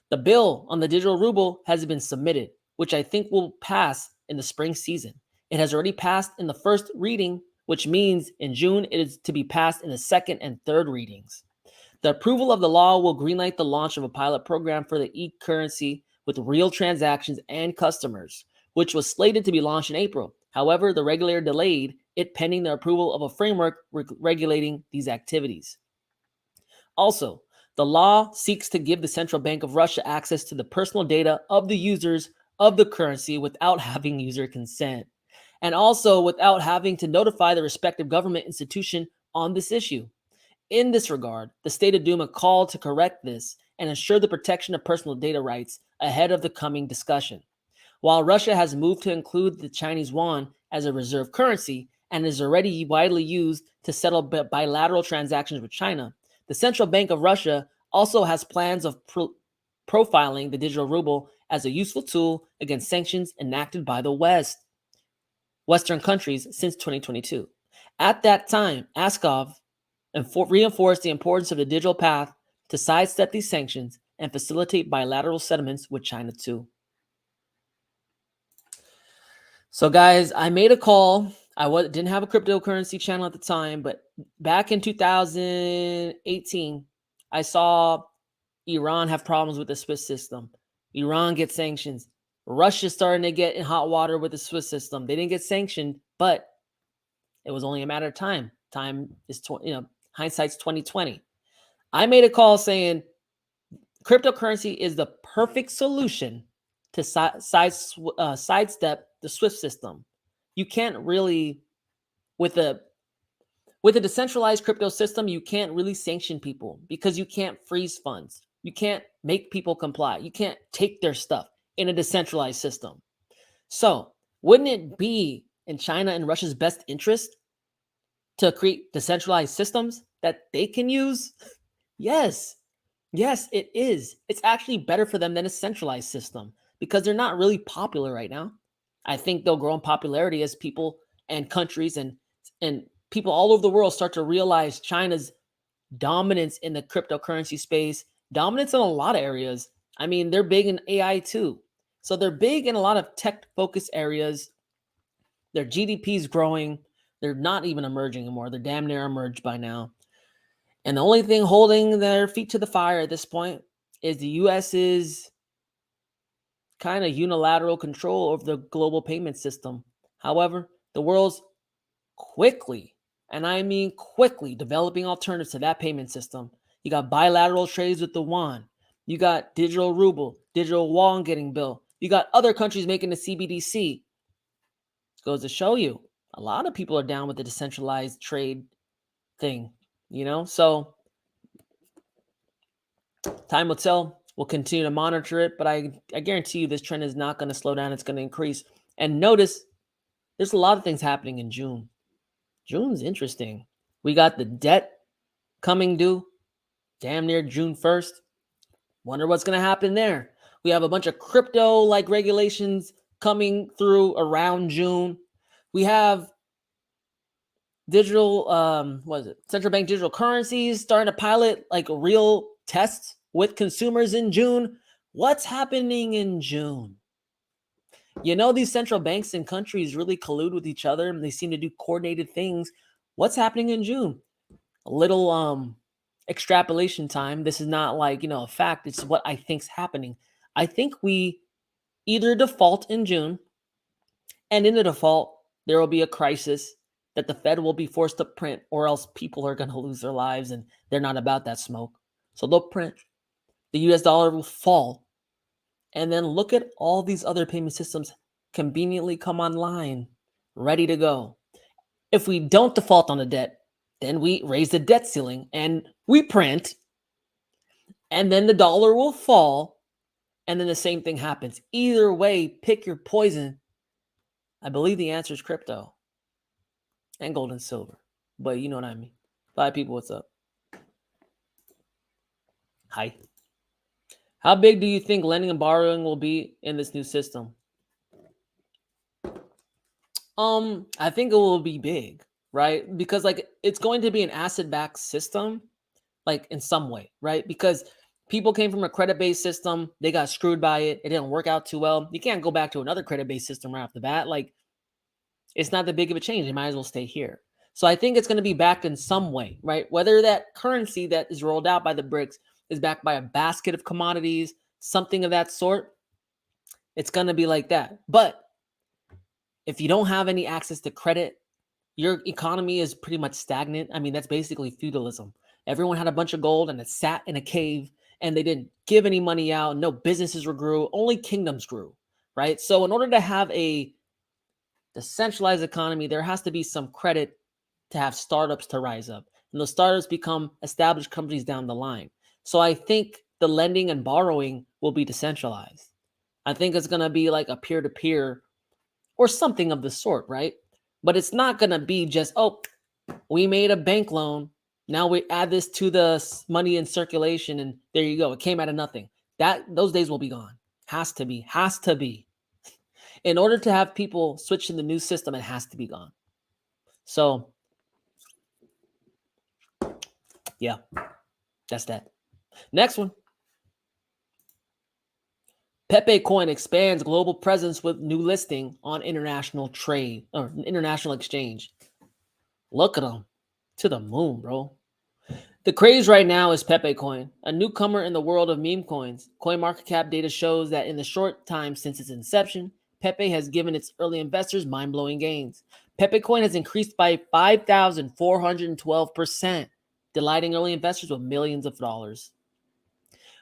The bill on the digital ruble has been submitted, which I think will pass in the spring season. It has already passed in the first reading, which means in June it is to be passed in the second and third readings. The approval of the law will greenlight the launch of a pilot program for the e-currency with real transactions and customers, which was slated to be launched in April. However, the regulator delayed it pending the approval of a framework regulating these activities. Also, the law seeks to give the Central Bank of Russia access to the personal data of the users of the currency without having user consent, and also without having to notify the respective government institution on this issue. In this regard, the State of Duma called to correct this and ensure the protection of personal data rights ahead of the coming discussion. While Russia has moved to include the Chinese yuan as a reserve currency and is already widely used to settle bilateral transactions with China, the Central Bank of Russia also has plans of profiling the digital ruble as a useful tool against sanctions enacted by the Western countries since 2022. At that time, Askov reinforced the importance of the digital path to sidestep these sanctions and facilitate bilateral settlements with China too. So guys, I made a call. I didn't have a cryptocurrency channel at the time, but back in 2018, I saw Iran have problems with the SWIFT system. Iran gets sanctions. Russia's starting to get in hot water with the SWIFT system. They didn't get sanctioned, but it was only a matter of time. Time is, hindsight's 2020. I made a call saying cryptocurrency is the perfect solution to sidestep the SWIFT system. You can't really, with a decentralized crypto system, you can't really sanction people because you can't freeze funds. You can't make people comply. You can't take their stuff in a decentralized system. So wouldn't it be in China and Russia's best interest to create decentralized systems that they can use? Yes. Yes, it is. It's actually better for them than a centralized system because they're not really popular right now. I think they'll grow in popularity as people and countries and people all over the world start to realize China's dominance in the cryptocurrency space, dominance in a lot of areas. I mean, they're big in AI too. So they're big in a lot of tech-focused areas. Their GDP is growing. They're not even emerging anymore. They're damn near emerged by now. And the only thing holding their feet to the fire at this point is the US's kind of unilateral control over the global payment system. However, the world's quickly, and I mean quickly, developing alternatives to that payment system. You got bilateral trades with the yuan. You got digital ruble, digital yuan getting built. You got other countries making the CBDC. Goes to show you, a lot of people are down with the decentralized trade thing, So time will tell. We'll continue to monitor it, but I guarantee you this trend is not going to slow down. It's going to increase. And notice there's a lot of things happening in June. June's interesting. We got the debt coming due damn near June 1st. Wonder what's going to happen there. We have a bunch of crypto-like regulations coming through around June. We have digital, central bank digital currencies starting to pilot like real tests with consumers in June. What's happening in June? These central banks and countries really collude with each other and they seem to do coordinated things. What's happening in June? A little extrapolation time. This is not like, a fact. It's what I think's happening. I think we either default in June, and in the default, there will be a crisis that the Fed will be forced to print, or else people are going to lose their lives and they're not about that smoke. So they'll print. The US dollar will fall. And then look at all these other payment systems conveniently come online, ready to go. If we don't default on the debt, then we raise the debt ceiling and we print, and then the dollar will fall, and then the same thing happens. Either way, pick your poison. I believe the answer is crypto and gold and silver, but you know what I mean. Bye, people. What's up? Hi. How big do you think lending and borrowing will be in this new system? I think it will be big, right? Because it's going to be an asset-backed system, in some way, right? Because people came from a credit-based system, they got screwed by it. It didn't work out too well. You can't go back to another credit-based system right off the bat. It's not that big of a change. You might as well stay here. So I think it's going to be backed in some way, right? Whether that currency that is rolled out by the BRICS is backed by a basket of commodities, something of that sort, it's going to be like that. But if you don't have any access to credit, your economy is pretty much stagnant. I mean, that's basically feudalism. Everyone had a bunch of gold and it sat in a cave and they didn't give any money out. No businesses grew, only kingdoms grew, right? So in order to have a decentralized economy, there has to be some credit to have startups to rise up. And those startups become established companies down the line. So I think the lending and borrowing will be decentralized. I think it's going to be like a peer-to-peer or something of the sort, right? But it's not going to be just, we made a bank loan. Now we add this to the money in circulation and there you go. It came out of nothing. Those days will be gone. Has to be. In order to have people switch to the new system, it has to be gone. So, yeah, that's that. Next one. Pepe coin expands global presence with new listing on international trade or international exchange. Look at them. To the moon, bro. The craze right now is Pepe coin, a newcomer in the world of meme coins. CoinMarketCap data shows that in the short time since its inception, Pepe has given its early investors mind-blowing gains. Pepe coin has increased by 5,412%, delighting early investors with millions of dollars.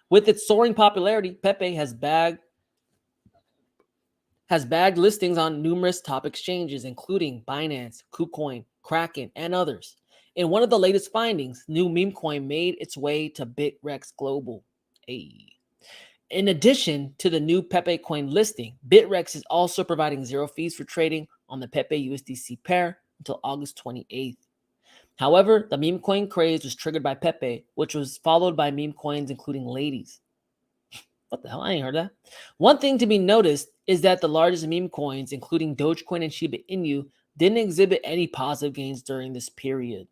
With its soaring popularity, Pepe has bagged listings on numerous top exchanges, including Binance, KuCoin, Kraken, and others. In one of the latest findings, new meme coin made its way to BitREX Global. In addition to the new Pepe coin listing, BitREX is also providing zero fees for trading on the Pepe USDC pair until August 28th. However, the meme coin craze was triggered by Pepe, which was followed by meme coins including ladies. What the hell? I ain't heard that. One thing to be noticed is that the largest meme coins, including Dogecoin and Shiba Inu, didn't exhibit any positive gains during this period.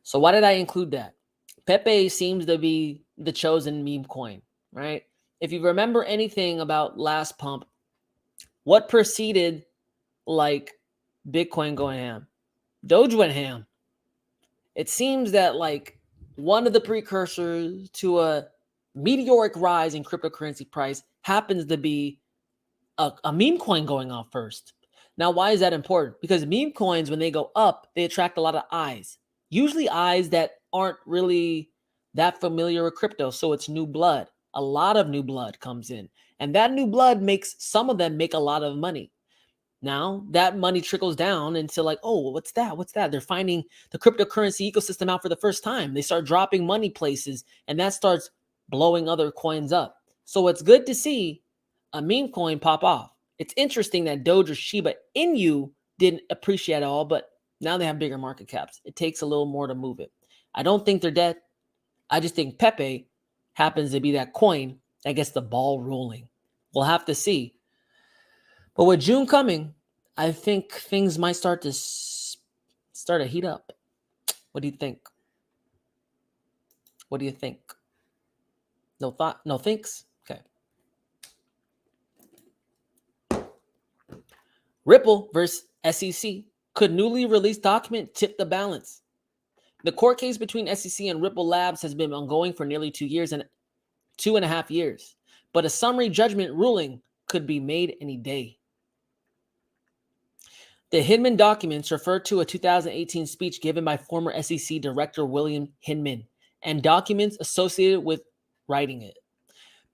So why did I include that? Pepe seems to be the chosen meme coin, right? If you remember anything about last pump, what preceded like Bitcoin going ham? Doge went ham. It seems that like one of the precursors to a meteoric rise in cryptocurrency price happens to be a meme coin going off first. Now, why is that important? Because meme coins, when they go up, they attract a lot of eyes. Usually eyes that aren't really that familiar with crypto. So it's new blood. A lot of new blood comes in. And that new blood makes some of them make a lot of money. Now that money trickles down into like, oh, what's that? What's that? They're finding the cryptocurrency ecosystem out for the first time. They start dropping money places and that starts blowing other coins up. So it's good to see a meme coin pop off. It's interesting that Doge or Shiba Inu didn't appreciate at all, but now they have bigger market caps. It takes a little more to move it. I don't think they're dead. I just think Pepe happens to be that coin that gets the ball rolling. We'll have to see. But with June coming, I think things might start to heat up. What do you think? What do you think? No thought, no thinks? Okay. Ripple versus SEC. Could newly released document tip the balance? The court case between SEC and Ripple Labs has been ongoing for nearly 2 years and 2.5 years. But a summary judgment ruling could be made any day. The Hinman documents refer to a 2018 speech given by former SEC Director William Hinman and documents associated with writing it.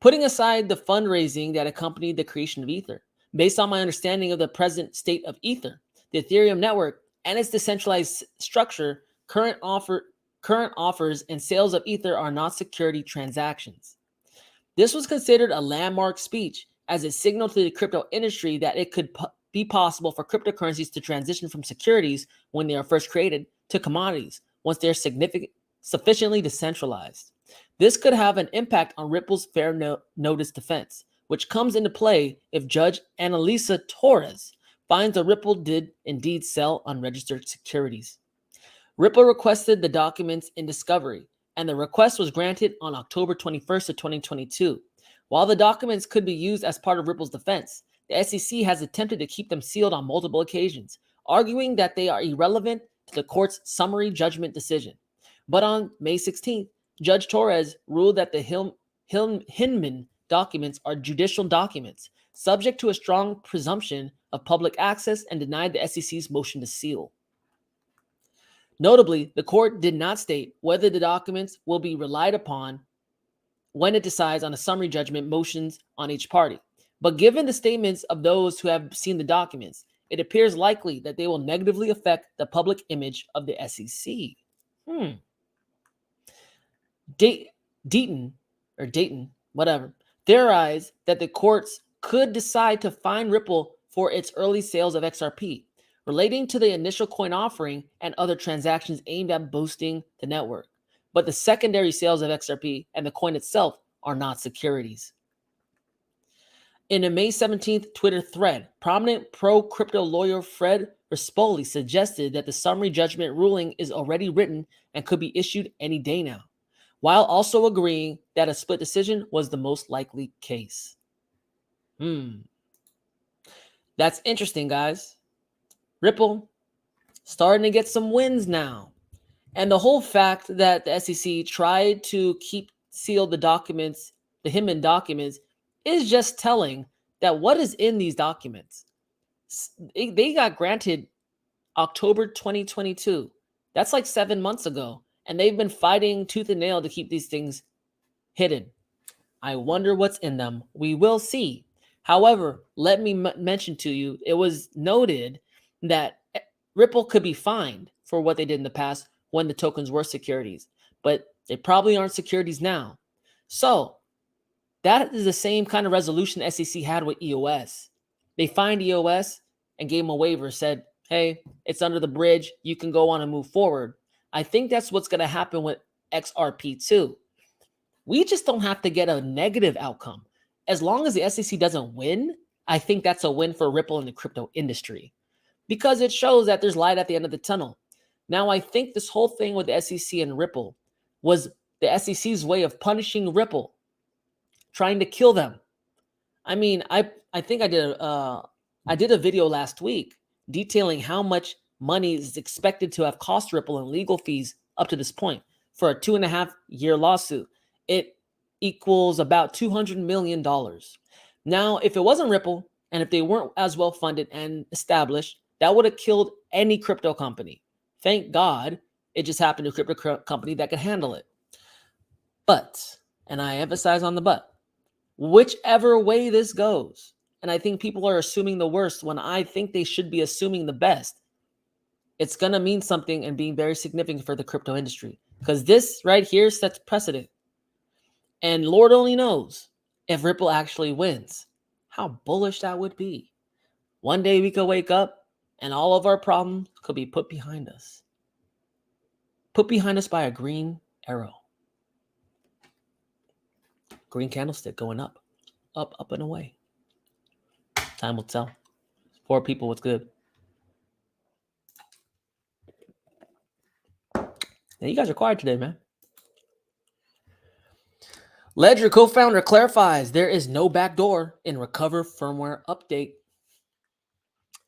Putting aside the fundraising that accompanied the creation of Ether, based on my understanding of the present state of Ether, the Ethereum network, and its decentralized structure, current offers and sales of Ether are not security transactions. This was considered a landmark speech as it signaled to the crypto industry that it could be possible for cryptocurrencies to transition from securities when they are first created to commodities once they're sufficiently decentralized. This could have an impact on Ripple's fair notice defense, which comes into play if Judge Annalisa Torres finds that Ripple did indeed sell unregistered securities. Ripple requested the documents in discovery, and the request was granted on October 21st of 2022. While the documents could be used as part of Ripple's defense, the SEC has attempted to keep them sealed on multiple occasions, arguing that they are irrelevant to the court's summary judgment decision. But on May 16th, Judge Torres ruled that the Hinman documents are judicial documents, subject to a strong presumption of public access, and denied the SEC's motion to seal. Notably, the court did not state whether the documents will be relied upon when it decides on a summary judgment motions on each party. But given the statements of those who have seen the documents, it appears likely that they will negatively affect the public image of the SEC. Dayton, whatever, theorized that the courts could decide to fine Ripple for its early sales of XRP, relating to the initial coin offering and other transactions aimed at boosting the network. But the secondary sales of XRP and the coin itself are not securities. In a May 17th Twitter thread, prominent pro-crypto lawyer Fred Rispoli suggested that the summary judgment ruling is already written and could be issued any day now, while also agreeing that a split decision was the most likely case. That's interesting, guys. Ripple starting to get some wins now. And the whole fact that the SEC tried to keep seal the documents, the Hinman documents, is just telling that what is in these documents. They got granted October 2022. That's like 7 months ago. And they've been fighting tooth and nail to keep these things hidden. I wonder what's in them. We will see. However, let me mention to you, it was noted that Ripple could be fined for what they did in the past when the tokens were securities, but they probably aren't securities now. So that is the same kind of resolution the SEC had with EOS. They fined EOS and gave them a waiver, said, hey, it's under the bridge. You can go on and move forward. I think that's what's going to happen with XRP too. We just don't have to get a negative outcome. As long as the SEC doesn't win, I think that's a win for Ripple in the crypto industry because it shows that there's light at the end of the tunnel. Now, I think this whole thing with the SEC and Ripple was the SEC's way of punishing Ripple, trying to kill them. I mean, I think I did a video last week detailing how much money is expected to have cost Ripple in legal fees up to this point for a 2.5-year lawsuit. It equals about $200 million. Now, if it wasn't Ripple and if they weren't as well funded and established, that would have killed any crypto company. Thank God it just happened to a crypto company that could handle it. But, and I emphasize on the but, whichever way this goes, and I think people are assuming the worst when I think they should be assuming the best, it's going to mean something and being very significant for the crypto industry because this right here sets precedent. And Lord only knows if Ripple actually wins, how bullish that would be. One day we could wake up and all of our problems could be put behind us. Put behind us by a green arrow. Green candlestick going up, up, up and away. Time will tell. For people, what's good? Now, you guys are quiet today, man. Ledger co-founder clarifies there is no backdoor in Recover firmware update.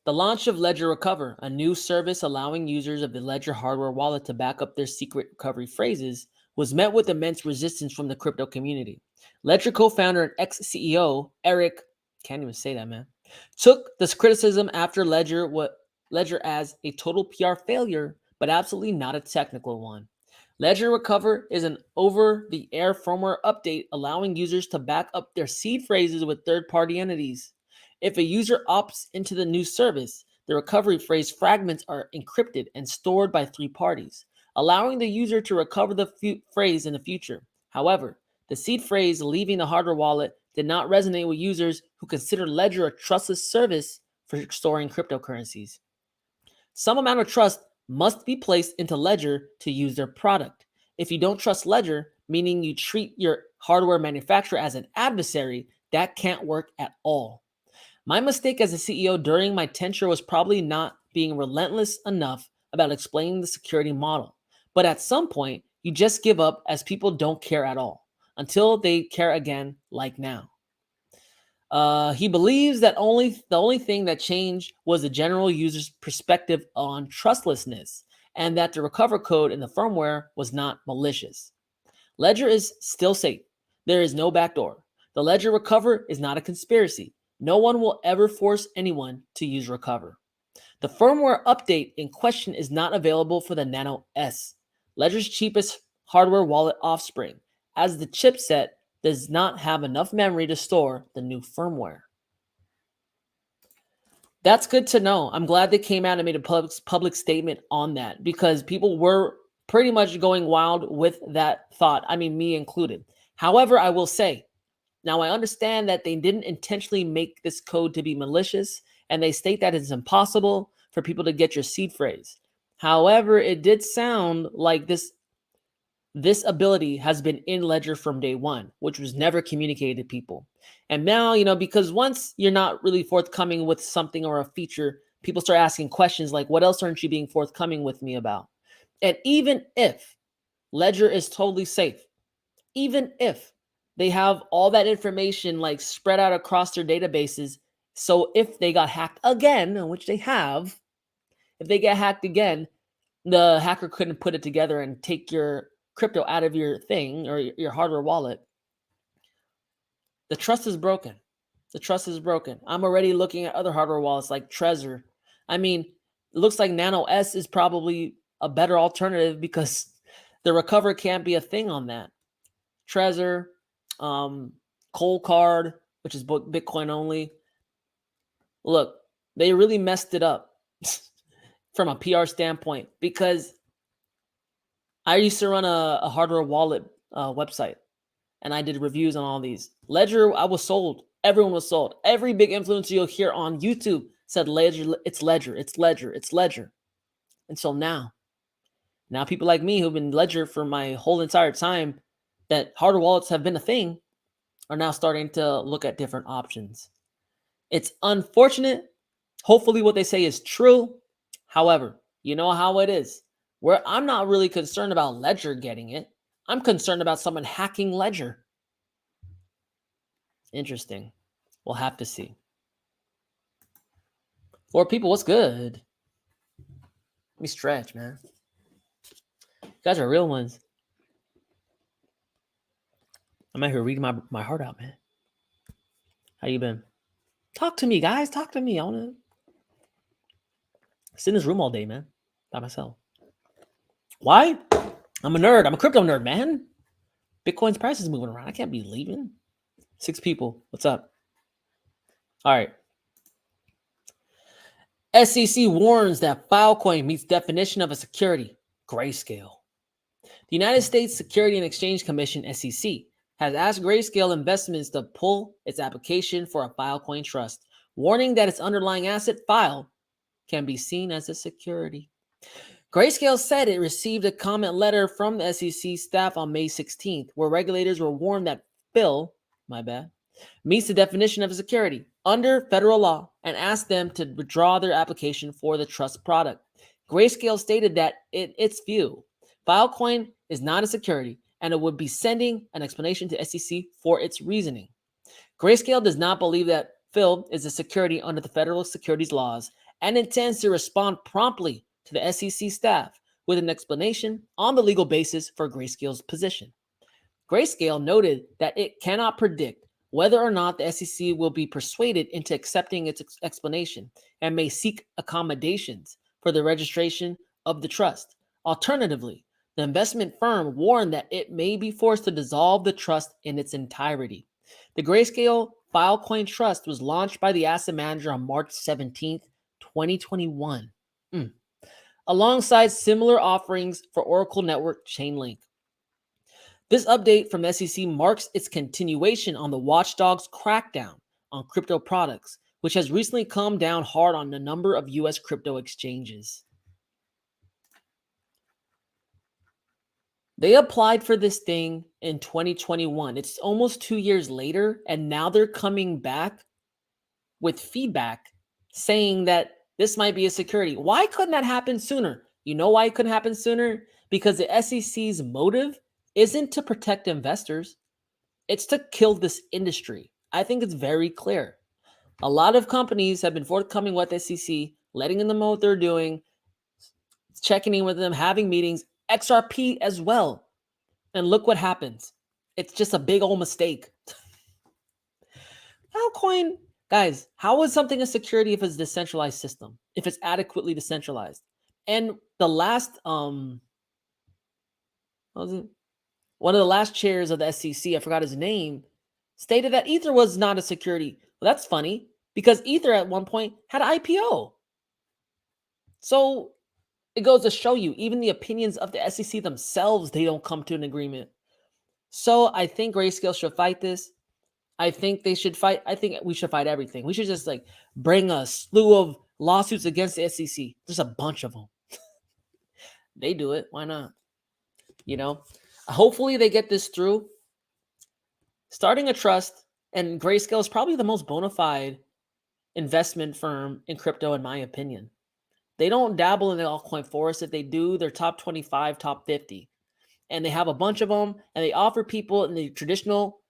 The launch of Ledger Recover, a new service allowing users of the Ledger hardware wallet to back up their secret recovery phrases, was met with immense resistance from the crypto community. Ledger co-founder and ex-CEO Eric, can't even say that, man, took this criticism after Ledger as a total PR failure, but absolutely not a technical one. Ledger Recover is an over-the-air firmware update allowing users to back up their seed phrases with third-party entities. If a user opts into the new service, the recovery phrase fragments are encrypted and stored by 3 parties, allowing the user to recover the phrase in the future. However, the seed phrase leaving the hardware wallet did not resonate with users who consider Ledger a trustless service for storing cryptocurrencies. Some amount of trust must be placed into Ledger to use their product. If you don't trust Ledger, meaning you treat your hardware manufacturer as an adversary, that can't work at all. My mistake as a CEO during my tenure was probably not being relentless enough about explaining the security model. But at some point, you just give up as people don't care at all until they care again, like now. He believes that the only thing that changed was the general user's perspective on trustlessness and that the recover code in the firmware was not malicious. Ledger is still safe. There is no backdoor. The Ledger Recover is not a conspiracy. No one will ever force anyone to use Recover. The firmware update in question is not available for the Nano S, Ledger's cheapest hardware wallet offspring, as the chipset does not have enough memory to store the new firmware. That's good to know. I'm glad they came out and made a public statement on that because people were pretty much going wild with that thought. I mean, me included. However, I will say, now I understand that they didn't intentionally make this code to be malicious, and they state that it's impossible for people to get your seed phrase. However, it did sound like this ability has been in Ledger from day one, which was never communicated to people. And now, because once you're not really forthcoming with something or a feature, people start asking questions like, what else aren't you being forthcoming with me about? And even if Ledger is totally safe, even if they have all that information like spread out across their databases, so if they got hacked again, which they have, if they get hacked again, the hacker couldn't put it together and take your crypto out of your thing or your hardware wallet. The trust is broken. The trust is broken. I'm already looking at other hardware wallets like Trezor. I mean, it looks like Nano S is probably a better alternative because the recover can't be a thing on that. Trezor, Cold Card, which is Bitcoin only. Look, they really messed it up from a PR standpoint because I used to run a hardware wallet website and I did reviews on all these. Ledger, I was sold. Everyone was sold. Every big influencer you'll hear on YouTube said Ledger, it's Ledger, it's Ledger, it's Ledger. And so now people like me who've been Ledger for my whole entire time, that hardware wallets have been a thing, are now starting to look at different options. It's unfortunate. Hopefully what they say is true. However, you know how it is. Where I'm not really concerned about Ledger getting it. I'm concerned about someone hacking Ledger. Interesting. We'll have to see. Or people, what's good? Let me stretch, man. You guys are real ones. I'm out here reading my heart out, man. How you been? Talk to me, guys. Talk to me. I want to sit in this room all day, man. By myself. Why? I'm a nerd. I'm a crypto nerd, man. Bitcoin's price is moving around. I can't be leaving. 6 people. What's up? All right. SEC warns that Filecoin meets definition of a security. Grayscale. The United States Security and Exchange Commission, SEC, has asked Grayscale Investments to pull its application for a Filecoin trust, warning that its underlying asset File can be seen as a security. Grayscale said it received a comment letter from the SEC staff on May 16th, where regulators were warned that Phil, meets the definition of a security under federal law and asked them to withdraw their application for the trust product. Grayscale stated that in its view, Filecoin is not a security and it would be sending an explanation to SEC for its reasoning. Grayscale does not believe that Phil is a security under the federal securities laws and intends to respond promptly to the SEC staff with an explanation on the legal basis for Grayscale's position. Grayscale noted that it cannot predict whether or not the SEC will be persuaded into accepting its explanation and may seek accommodations for the registration of the trust. Alternatively, the investment firm warned that it may be forced to dissolve the trust in its entirety. The Grayscale Filecoin Trust was launched by the asset manager on March 17, 2021, alongside similar offerings for Oracle Network Chainlink. This update from SEC marks its continuation on the watchdog's crackdown on crypto products, which has recently come down hard on a number of U.S. crypto exchanges. They applied for this thing in 2021. It's almost 2 years later, and now they're coming back with feedback saying that this might be a security. Why couldn't that happen sooner? You know why it couldn't happen sooner? Because the SEC's motive isn't to protect investors. It's to kill this industry. I think it's very clear. A lot of companies have been forthcoming with SEC, letting them know what they're doing, checking in with them, having meetings, XRP as well. And look what happens. It's just a big old mistake. Filecoin, guys, how is something a security if it's a decentralized system? If it's adequately decentralized? And the last, what was it? One of the last chairs of the SEC, I forgot his name, stated that Ether was not a security. Well, that's funny because Ether at one point had an IPO. So it goes to show you, even the opinions of the SEC themselves, they don't come to an agreement. So I think Grayscale should fight this. I think they should fight. I think we should fight everything. We should just like bring a slew of lawsuits against the SEC. There's a bunch of them. They do it. Why not? You know, hopefully they get this through. Starting a trust And Grayscale is probably the most bona fide investment firm in crypto, in my opinion. They don't dabble in the altcoin forest. If they do, they're top 25, top 50. And they have a bunch of them, and they offer people in the traditional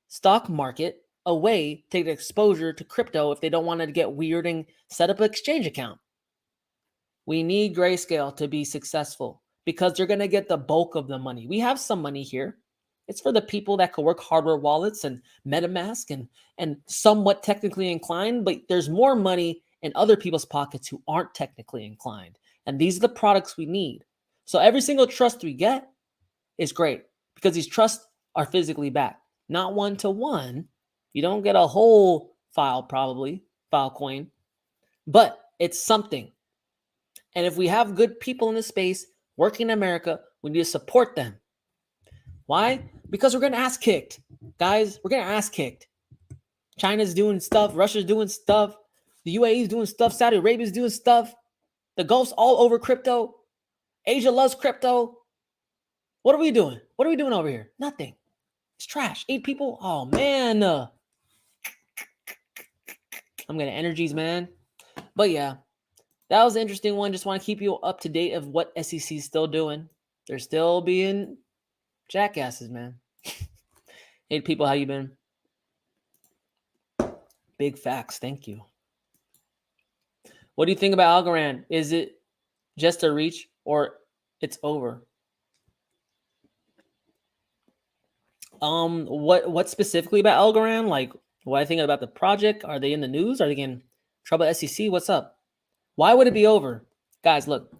stock market a way to get exposure to crypto if they don't want to get weird and set up an exchange account. We need Grayscale to be successful because they're going to get the bulk of the money. We have some money here. It's for the people that could work hardware wallets and MetaMask and somewhat technically inclined, but there's more money in other people's pockets who aren't technically inclined. And these are the products we need. So every single trust we get is great because these trusts are physically backed, not one-to-one. You don't get a whole file coin, but it's something. And if we have good people in the space working in America, we need to support them. Why? Because we're going to ass kicked. Guys, we're going to ass kicked. China's doing stuff. Russia's doing stuff. The UAE is doing stuff. Saudi Arabia is doing stuff. The Gulf's all over crypto. Asia loves crypto. What are we doing? What are we doing over here? Nothing. It's trash. 8 people? Oh, man. I'm getting energies, man. But yeah, that was an interesting one. Just want to keep you up to date of what SEC is still doing. They're still being jackasses, man. 8 people, how you been? Big facts. Thank you. What do you think about Algorand? Is it just a reach or it's over? What specifically about Algorand? Like, what I think about the project? Are they in the news? Are they getting trouble at SEC? What's up? Why would it be over? Guys, look,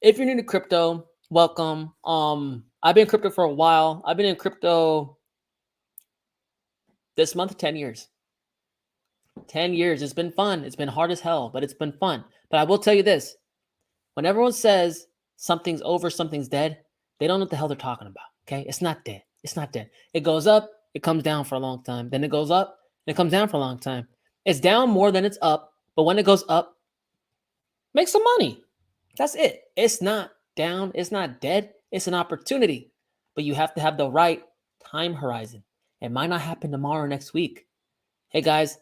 if you're new to crypto, welcome. I've been in crypto for a while. I've been in crypto this month, 10 years. 10 years. It's been fun. It's been hard as hell, but it's been fun. But I will tell you this. When everyone says something's over, something's dead, they don't know what the hell they're talking about, okay? It's not dead. It's not dead. It goes up, it comes down for a long time. Then it goes up, and it comes down for a long time. It's down more than it's up, but when it goes up, make some money. That's it. It's not down. It's not dead. It's an opportunity, but you have to have the right time horizon. It might not happen tomorrow or next week. Hey, guys,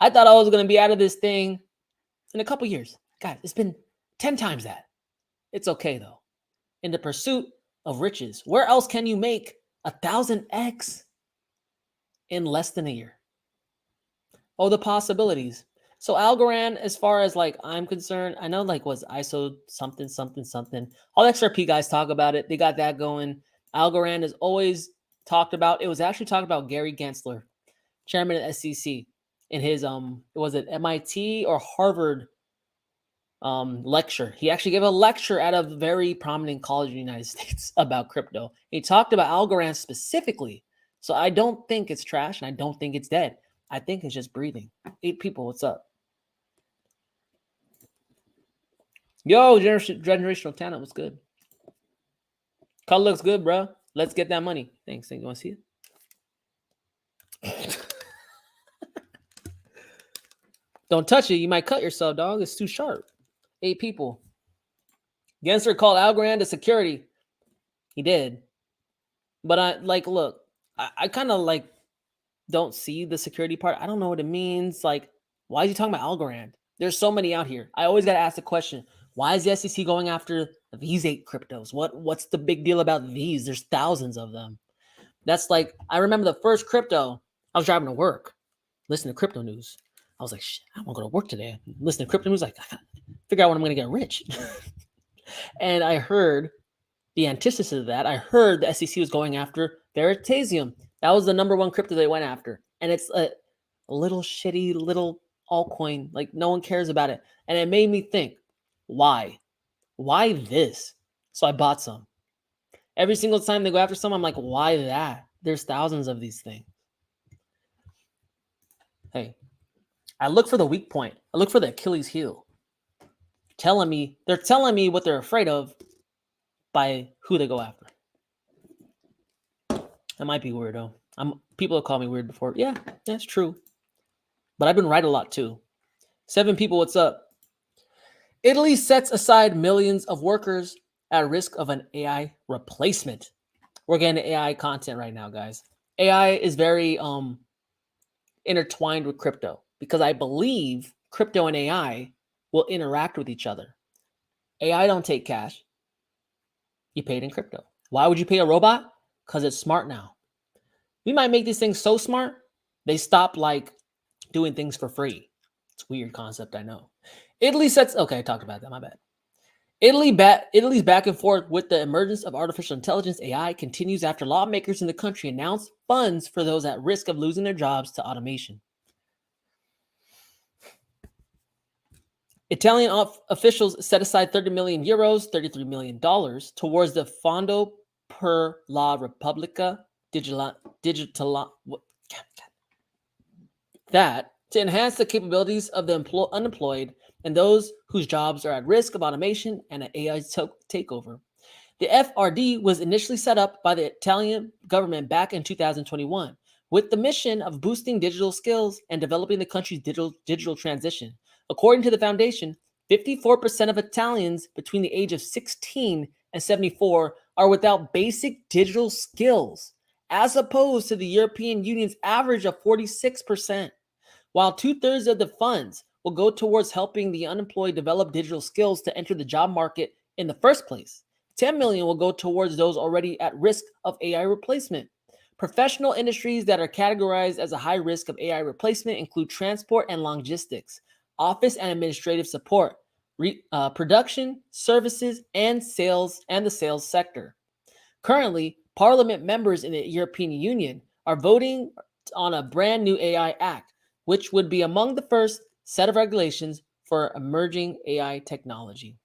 I thought I was going to be out of this thing in a couple years. Guys, it's been 10 times that. It's okay, though. In the pursuit of riches, where else can you make 1,000x in less than a year? Oh, the possibilities. So Algorand, as far as like I'm concerned, I know like was ISO something. All the XRP guys talk about it. They got that going. Algorand is always talked about. It was actually talked about Gary Gensler, chairman of SEC, in his was it MIT or Harvard lecture. He actually gave a lecture at a very prominent college in the United States about crypto. He talked about Algorand specifically. So I don't think it's trash and I don't think it's dead. I think it's just breathing. 8 people, what's up? Yo, generational talent, what's good? Color looks good, bro. Let's get that money. Thanks. You want to see it? Don't touch it. You might cut yourself, dog. It's too sharp. 8 people. Gensler called Algorand a security. He did. But I like, look, I kind of like don't see the security part. I don't know what it means. Like, why is he talking about Algorand? There's so many out here. I always got to ask the question, why is the SEC going after these 8 cryptos? What's the big deal about these? There's thousands of them. That's like, I remember the first crypto, I was driving to work, listening to crypto news. I was like, shit, I want to go to work today. Listening to crypto news, like, figure out when I'm going to get rich. And I heard the antithesis of that. I heard the SEC was going after Veritasium. That was the number 1 crypto they went after. And it's a little shitty little altcoin. Like, no one cares about it. And it made me think, why? Why this? So I bought some. Every single time they go after some, I'm like, why that? There's thousands of these things. Hey, I look for the weak point. I look for the Achilles heel. They're telling me what they're afraid of by who they go after. That might be weird, though. People have called me weird before. Yeah, that's true. But I've been right a lot, too. 7 people, what's up? Italy sets aside millions of workers at risk of an AI replacement. We're getting AI content right now, guys. AI is very intertwined with crypto because I believe crypto and AI will interact with each other. AI don't take cash. You pay it in crypto. Why would you pay a robot? Because it's smart now. We might make these things so smart, they stop like doing things for free. It's a weird concept, I know. Italy sets, okay, I talked about that, my bad. Italy's back and forth with the emergence of artificial intelligence AI continues after lawmakers in the country announced funds for those at risk of losing their jobs to automation. Italian officials set aside 30 million euros, $33 million, towards the Fondo per la Repubblica Digitale, that to enhance the capabilities of the unemployed and those whose jobs are at risk of automation and an AI takeover. The FRD was initially set up by the Italian government back in 2021 with the mission of boosting digital skills and developing the country's digital transition. According to the foundation, 54% of Italians between the age of 16 and 74 are without basic digital skills, as opposed to the European Union's average of 46%. While 2/3 of the funds will go towards helping the unemployed develop digital skills to enter the job market in the first place, 10 million will go towards those already at risk of AI replacement. Professional industries that are categorized as a high risk of AI replacement include transport and logistics, office and administrative support, production, services, and sales, and the sales sector. Currently, Parliament members in the European Union are voting on a brand new AI Act, which would be among the first set of regulations for emerging AI technology.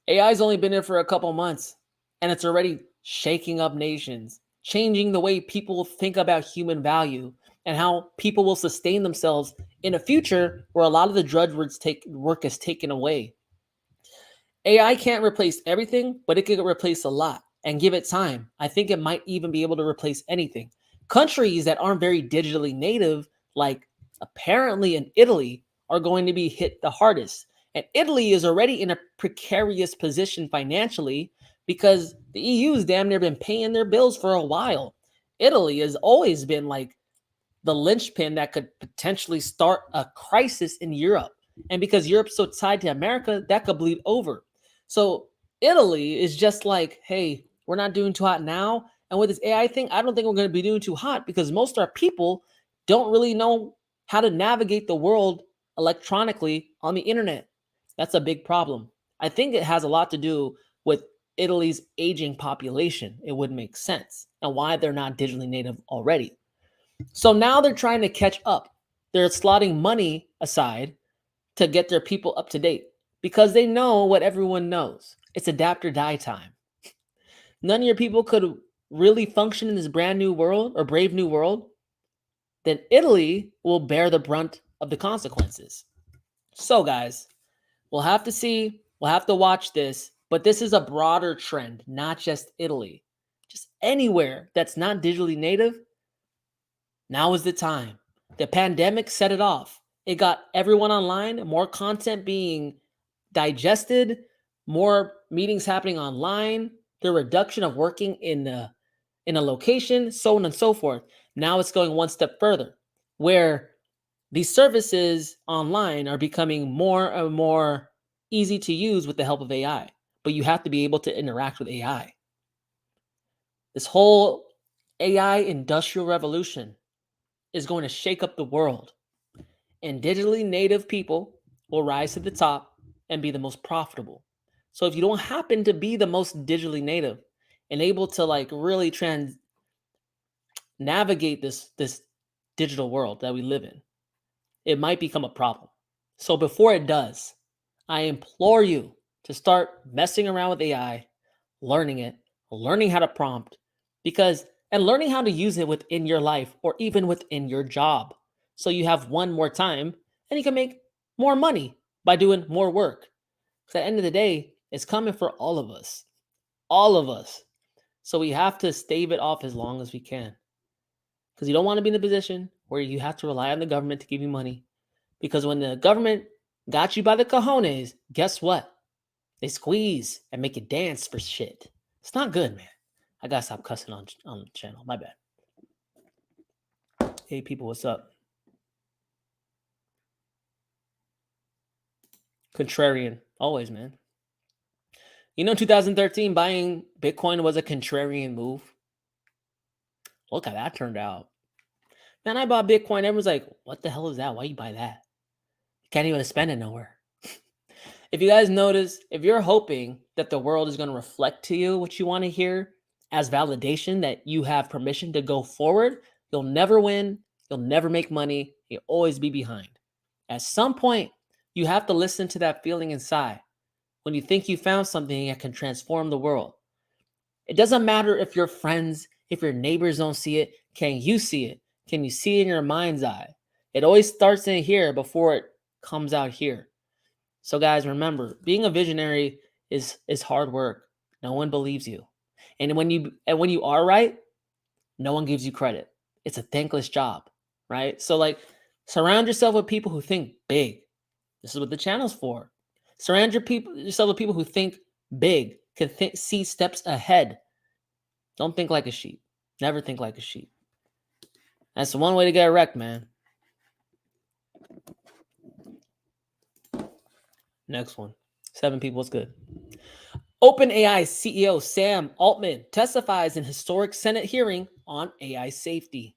AI's only been there for a couple months, and it's already shaking up nations, changing the way people think about human value and how people will sustain themselves in a future where a lot of the drudge work is taken away. AI can't replace everything, but it can replace a lot. And give it time, I think it might even be able to replace anything. Countries that aren't very digitally native, like apparently in Italy, are going to be hit the hardest. And Italy is already in a precarious position financially because the EU's damn near been paying their bills for a while. Italy has always been like the linchpin that could potentially start a crisis in Europe. And because Europe's so tied to America, that could bleed over. So Italy is just like, hey, we're not doing too hot now. And with this AI thing, I don't think we're going to be doing too hot because most of our people don't really know how to navigate the world electronically on the internet. That's a big problem. I think it has a lot to do with Italy's aging population. It would make sense and why they're not digitally native already. So now they're trying to catch up. They're slotting money aside to get their people up to date because they know what everyone knows. It's adapt or die time. None of your people could really function in this brand new world or brave new world. Then Italy will bear the brunt of the consequences. So guys, we'll have to see. We'll have to watch this. But this is a broader trend, not just Italy. Just anywhere that's not digitally native, now is the time. The pandemic set it off. It got everyone online, more content being digested, more meetings happening online, the reduction of working in a location, so on and so forth. Now it's going one step further, where these services online are becoming more and more easy to use with the help of AI. But you have to be able to interact with AI. This whole AI industrial revolution is going to shake up the world. And digitally native people will rise to the top and be the most profitable. So if you don't happen to be the most digitally native and able to like really navigate this digital world that we live in, it might become a problem. So before it does, I implore you to start messing around with AI, learning it, learning how to prompt, and learning how to use it within your life or even within your job. So you have one more time and you can make more money by doing more work. Because at the end of the day, it's coming for all of us. All of us. So we have to stave it off as long as we can. Because you don't want to be in a position where you have to rely on the government to give you money. Because when the government got you by the cojones, guess what? They squeeze and make you dance for shit. It's not good, man. I gotta stop cussing on the channel. My bad. Hey, people, what's up? Contrarian. Always, man. You know, 2013, buying Bitcoin was a contrarian move. Look how that turned out. Man, I bought Bitcoin. Everyone's like, what the hell is that? Why you buy that? You can't even spend it nowhere. If you guys notice, if you're hoping that the world is going to reflect to you what you want to hear as validation that you have permission to go forward, you'll never win. You'll never make money. You'll always be behind. At some point, you have to listen to that feeling inside when you think you found something that can transform the world. It doesn't matter if your friends, if your neighbors don't see it. Can you see it? Can you see it in your mind's eye? It always starts in here before it comes out here. So guys, remember, being a visionary is hard work. No one believes you. And when you are right, no one gives you credit. It's a thankless job, right? So like surround yourself with people who think big. This is what the channel's for. Surround yourself with people who think big, can see steps ahead. Don't think like a sheep. Never think like a sheep. That's the one way to get wrecked, man. Next one. 7 people. What's good? OpenAI CEO Sam Altman testifies in historic Senate hearing on AI safety.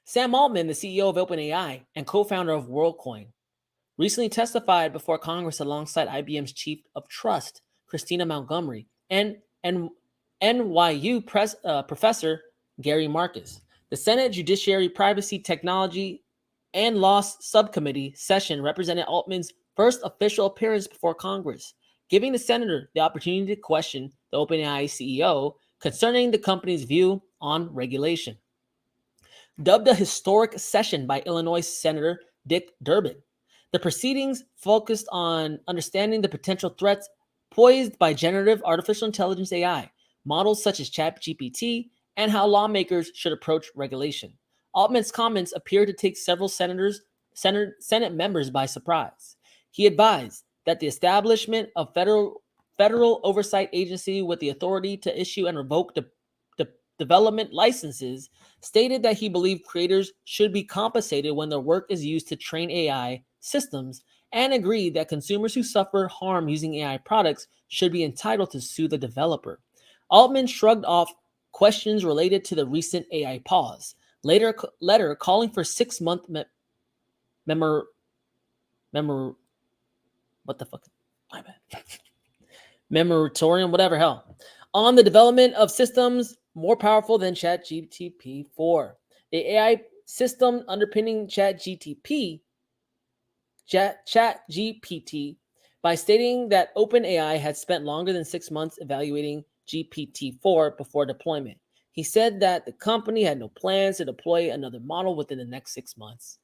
Sam Altman, the CEO of OpenAI and co-founder of WorldCoin, recently testified before Congress alongside IBM's chief of trust, Christina Montgomery, and NYU professor Gary Marcus. The Senate Judiciary Privacy Technology and Law Subcommittee session represented Altman's first official appearance before Congress, giving the senator the opportunity to question the OpenAI CEO concerning the company's view on regulation. Dubbed a historic session by Illinois Senator Dick Durbin, the proceedings focused on understanding the potential threats posed by generative artificial intelligence AI, models such as ChatGPT, and how lawmakers should approach regulation. Altman's comments appeared to take several Senate members by surprise. He advised that the establishment of federal oversight agency with the authority to issue and revoke the development licenses, stated that he believed creators should be compensated when their work is used to train AI systems, and agreed that consumers who suffer harm using AI products should be entitled to sue the developer. Altman shrugged off questions related to the recent AI pause, letter calling for 6-month moratorium, whatever hell, on the development of systems more powerful than ChatGPT-4. The AI system underpinning ChatGPT, by stating that OpenAI had spent longer than 6 months evaluating GPT-4 before deployment. He said that the company had no plans to deploy another model within the next 6 months.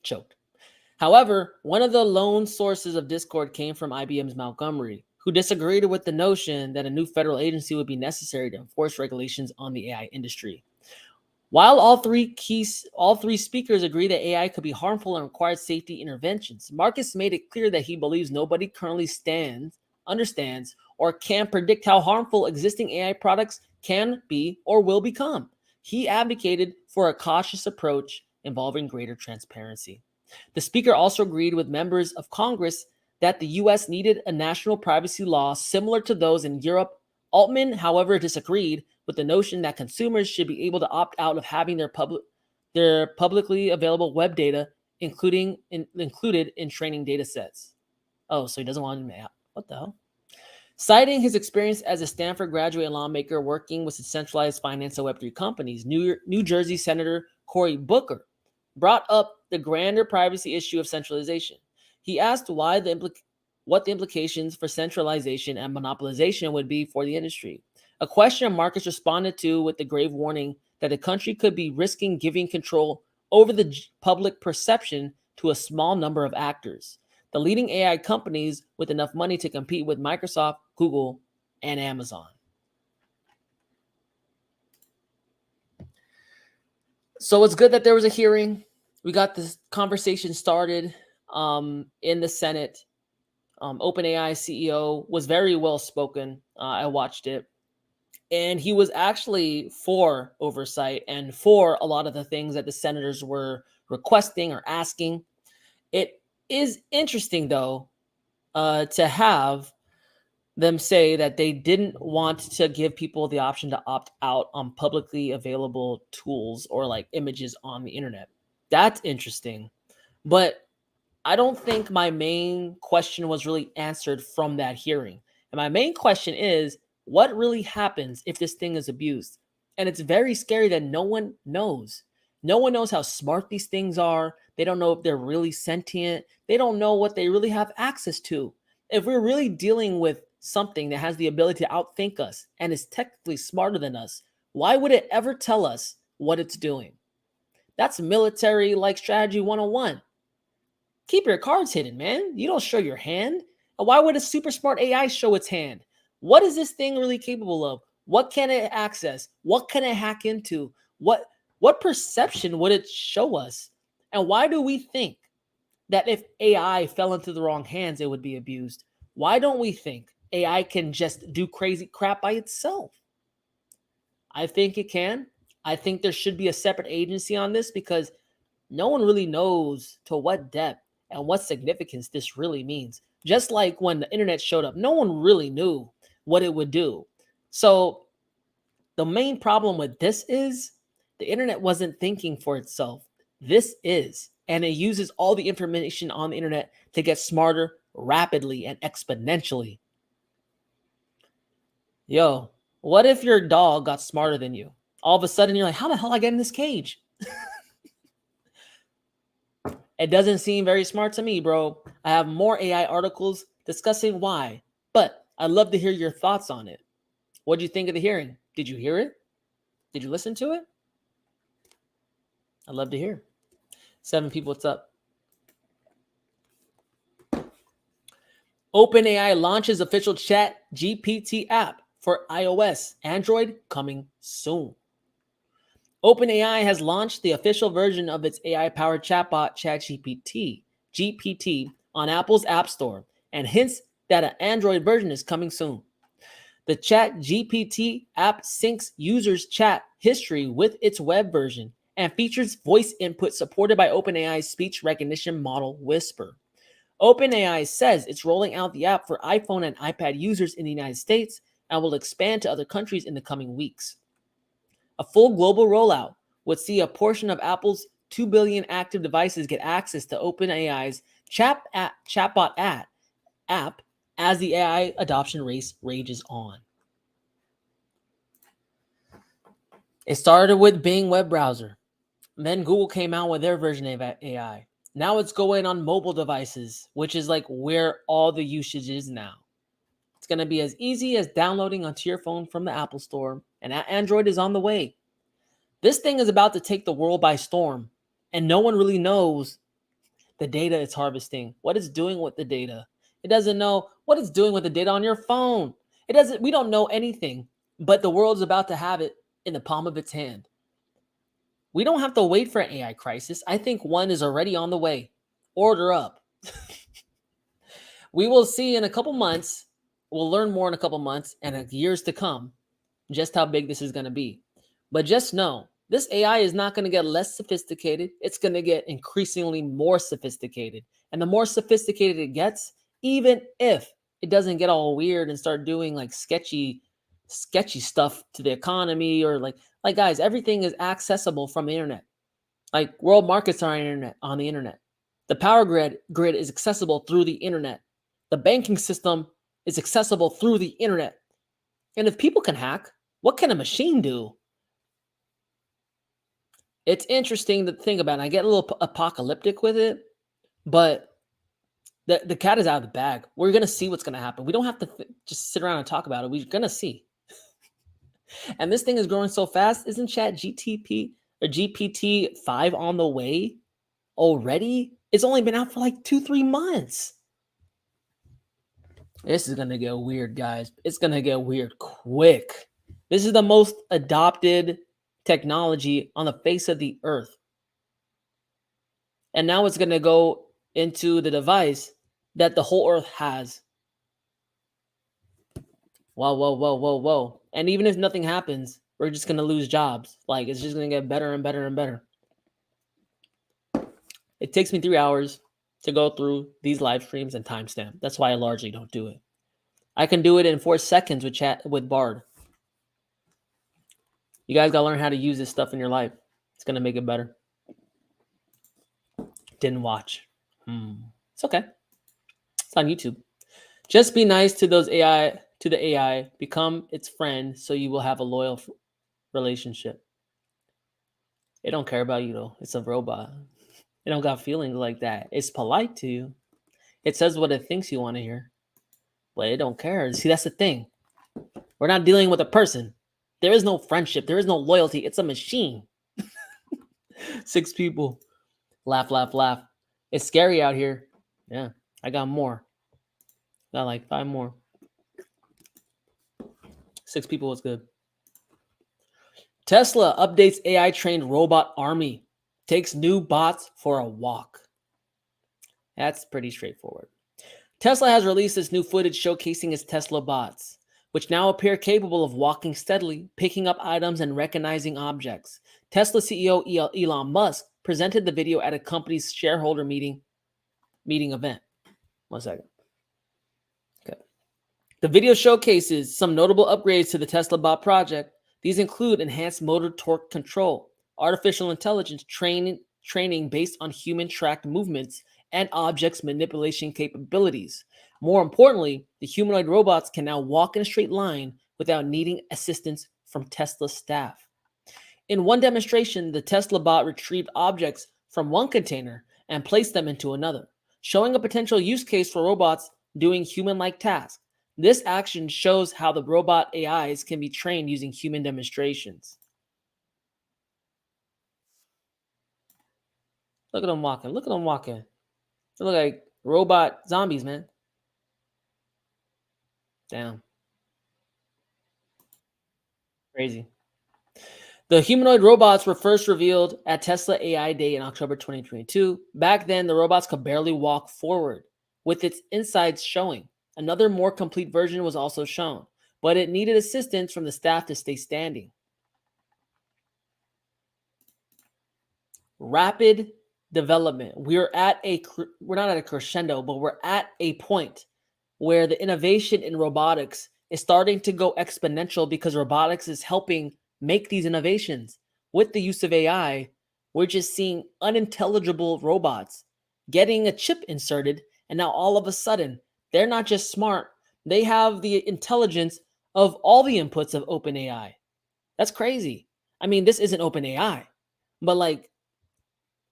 Choked. However, one of the lone sources of discord came from IBM's Montgomery, who disagreed with the notion that a new federal agency would be necessary to enforce regulations on the AI industry. While all three speakers agree that AI could be harmful and required safety interventions, Marcus made it clear that he believes nobody currently understands, or can predict how harmful existing AI products can be or will become. He advocated for a cautious approach involving greater transparency. The speaker also agreed with members of Congress that the U.S. needed a national privacy law similar to those in Europe. Altman, however, disagreed with the notion that consumers should be able to opt out of having their publicly available web data included in training data sets. Oh, so he doesn't want to. What the hell? Citing his experience as a Stanford graduate and lawmaker working with centralized finance and Web3 companies, New Jersey Senator Cory Booker brought up the grander privacy issue of centralization. He asked what the implications for centralization and monopolization would be for the industry, a question Marcus responded to with the grave warning that the country could be risking giving control over the public perception to a small number of actors, the leading AI companies with enough money to compete with Microsoft, Google, and Amazon. So it's good that there was a hearing. We got this conversation started in the Senate. OpenAI CEO was very well spoken. I watched it. And he was actually for oversight and for a lot of the things that the senators were requesting or asking. It is interesting, though, to have them say that they didn't want to give people the option to opt out on publicly available tools or like images on the internet. That's interesting. But I don't think my main question was really answered from that hearing. And my main question is, what really happens if this thing is abused? And it's very scary that no one knows. No one knows how smart these things are. They don't know if they're really sentient. They don't know what they really have access to. If we're really dealing with something that has the ability to outthink us and is technically smarter than us, why would it ever tell us what it's doing? That's military like strategy 101. Keep your cards hidden, man. You don't show your hand. And why would a super smart AI show its hand? What is this thing really capable of? What can it access? What can it hack into? What perception would it show us? And why do we think that if AI fell into the wrong hands, it would be abused? Why don't we think AI can just do crazy crap by itself? I think it can. I think there should be a separate agency on this because no one really knows to what depth and what significance this really means. Just like when the internet showed up, no one really knew what it would do. So the main problem with this is the internet wasn't thinking for itself. This is, and it uses all the information on the internet to get smarter rapidly and exponentially. Yo, what if your dog got smarter than you? All of a sudden you're like, how the hell I get in this cage? It doesn't seem very smart to me, bro. I have more AI articles discussing why, but I'd love to hear your thoughts on it. What do you think of the hearing? Did you hear it? Did you listen to it? I'd love to hear. 7 people, what's up? OpenAI launches official Chat GPT app for iOS, Android coming soon. OpenAI has launched the official version of its AI-powered chatbot GPT, on Apple's App Store and hints that an Android version is coming soon. The Chat GPT app syncs users' chat history with its web version and features voice input supported by OpenAI's speech recognition model Whisper. OpenAI says it's rolling out the app for iPhone and iPad users in the United States and will expand to other countries in the coming weeks. A full global rollout would see a portion of Apple's 2 billion active devices get access to OpenAI's chatbot app as the AI adoption race rages on. It started with Bing web browser. Then Google came out with their version of AI. Now it's going on mobile devices, which is like where all the usage is now. It's going to be as easy as downloading onto your phone from the Apple Store, and Android is on the way. This thing is about to take the world by storm, and no one really knows the data it's harvesting, what it's doing with the data. It doesn't know what it's doing with the data on your phone. We don't know anything, but the world's about to have it in the palm of its hand. We don't have to wait for an AI crisis. I think one is already on the way. Order up. We will see in a couple months. We'll learn more in a couple months and in years to come just how big this is going to be. But just know, this AI is not going to get less sophisticated. It's going to get increasingly more sophisticated. And the more sophisticated it gets, even if it doesn't get all weird and start doing like sketchy stuff to the economy or like guys, everything is accessible from the internet. Like world markets are on the internet. The power grid is accessible through the internet. The banking system is accessible through the internet. And if people can hack, what can a machine do? It's interesting to think about. And I get a little apocalyptic with it, but the cat is out of the bag. We're going to see what's going to happen. We don't have to just sit around and talk about it. We're going to see. And this thing is growing so fast. Isn't Chat GPT 5 on the way already? It's only been out for like 2-3 months. This is going to get weird, guys. It's going to get weird quick. This is the most adopted technology on the face of the earth. And now it's going to go into the device that the whole earth has. Whoa. And even if nothing happens, we're just going to lose jobs. Like, it's just going to get better and better and better. It takes me 3 hours to go through these live streams and timestamp. That's why I largely don't do it. I can do it in 4 seconds with Bard. You guys got to learn how to use this stuff in your life. It's going to make it better. Didn't watch. It's okay. It's on YouTube. Just be nice to the AI. Become its friend so you will have a loyal relationship. It don't care about you, though. It's a robot. It don't got feelings like that. It's polite to you. It says what it thinks you want to hear. But it don't care. See, that's the thing. We're not dealing with a person. There is no friendship. There is no loyalty. It's a machine. 6 people. Laugh. It's scary out here. Yeah, I got more. Got like 5 more. 6 people was good. Tesla updates AI-trained robot army. Takes new bots for a walk. That's pretty straightforward. Tesla has released this new footage showcasing its Tesla bots, which now appear capable of walking steadily, picking up items, and recognizing objects. Tesla CEO Elon Musk presented the video at a company's shareholder meeting event. 1 second. Okay. The video showcases some notable upgrades to the Tesla bot project. These include enhanced motor torque control, artificial intelligence training based on human-tracked movements, and objects manipulation capabilities. More importantly, the humanoid robots can now walk in a straight line without needing assistance from Tesla staff. In one demonstration, the Tesla bot retrieved objects from one container and placed them into another, showing a potential use case for robots doing human-like tasks. This action shows how the robot AIs can be trained using human demonstrations. Look at them walking. They look like robot zombies, man. Damn. Crazy. The humanoid robots were first revealed at Tesla AI Day in October 2022. Back then, the robots could barely walk forward, with its insides showing. Another more complete version was also shown, but it needed assistance from the staff to stay standing. Rapid development. We're not at a crescendo, but we're at a point where the innovation in robotics is starting to go exponential because robotics is helping make these innovations. With the use of AI, we're just seeing unintelligible robots getting a chip inserted, and now all of a sudden, they're not just smart, they have the intelligence of all the inputs of OpenAI. That's crazy. I mean, this isn't OpenAI, but like,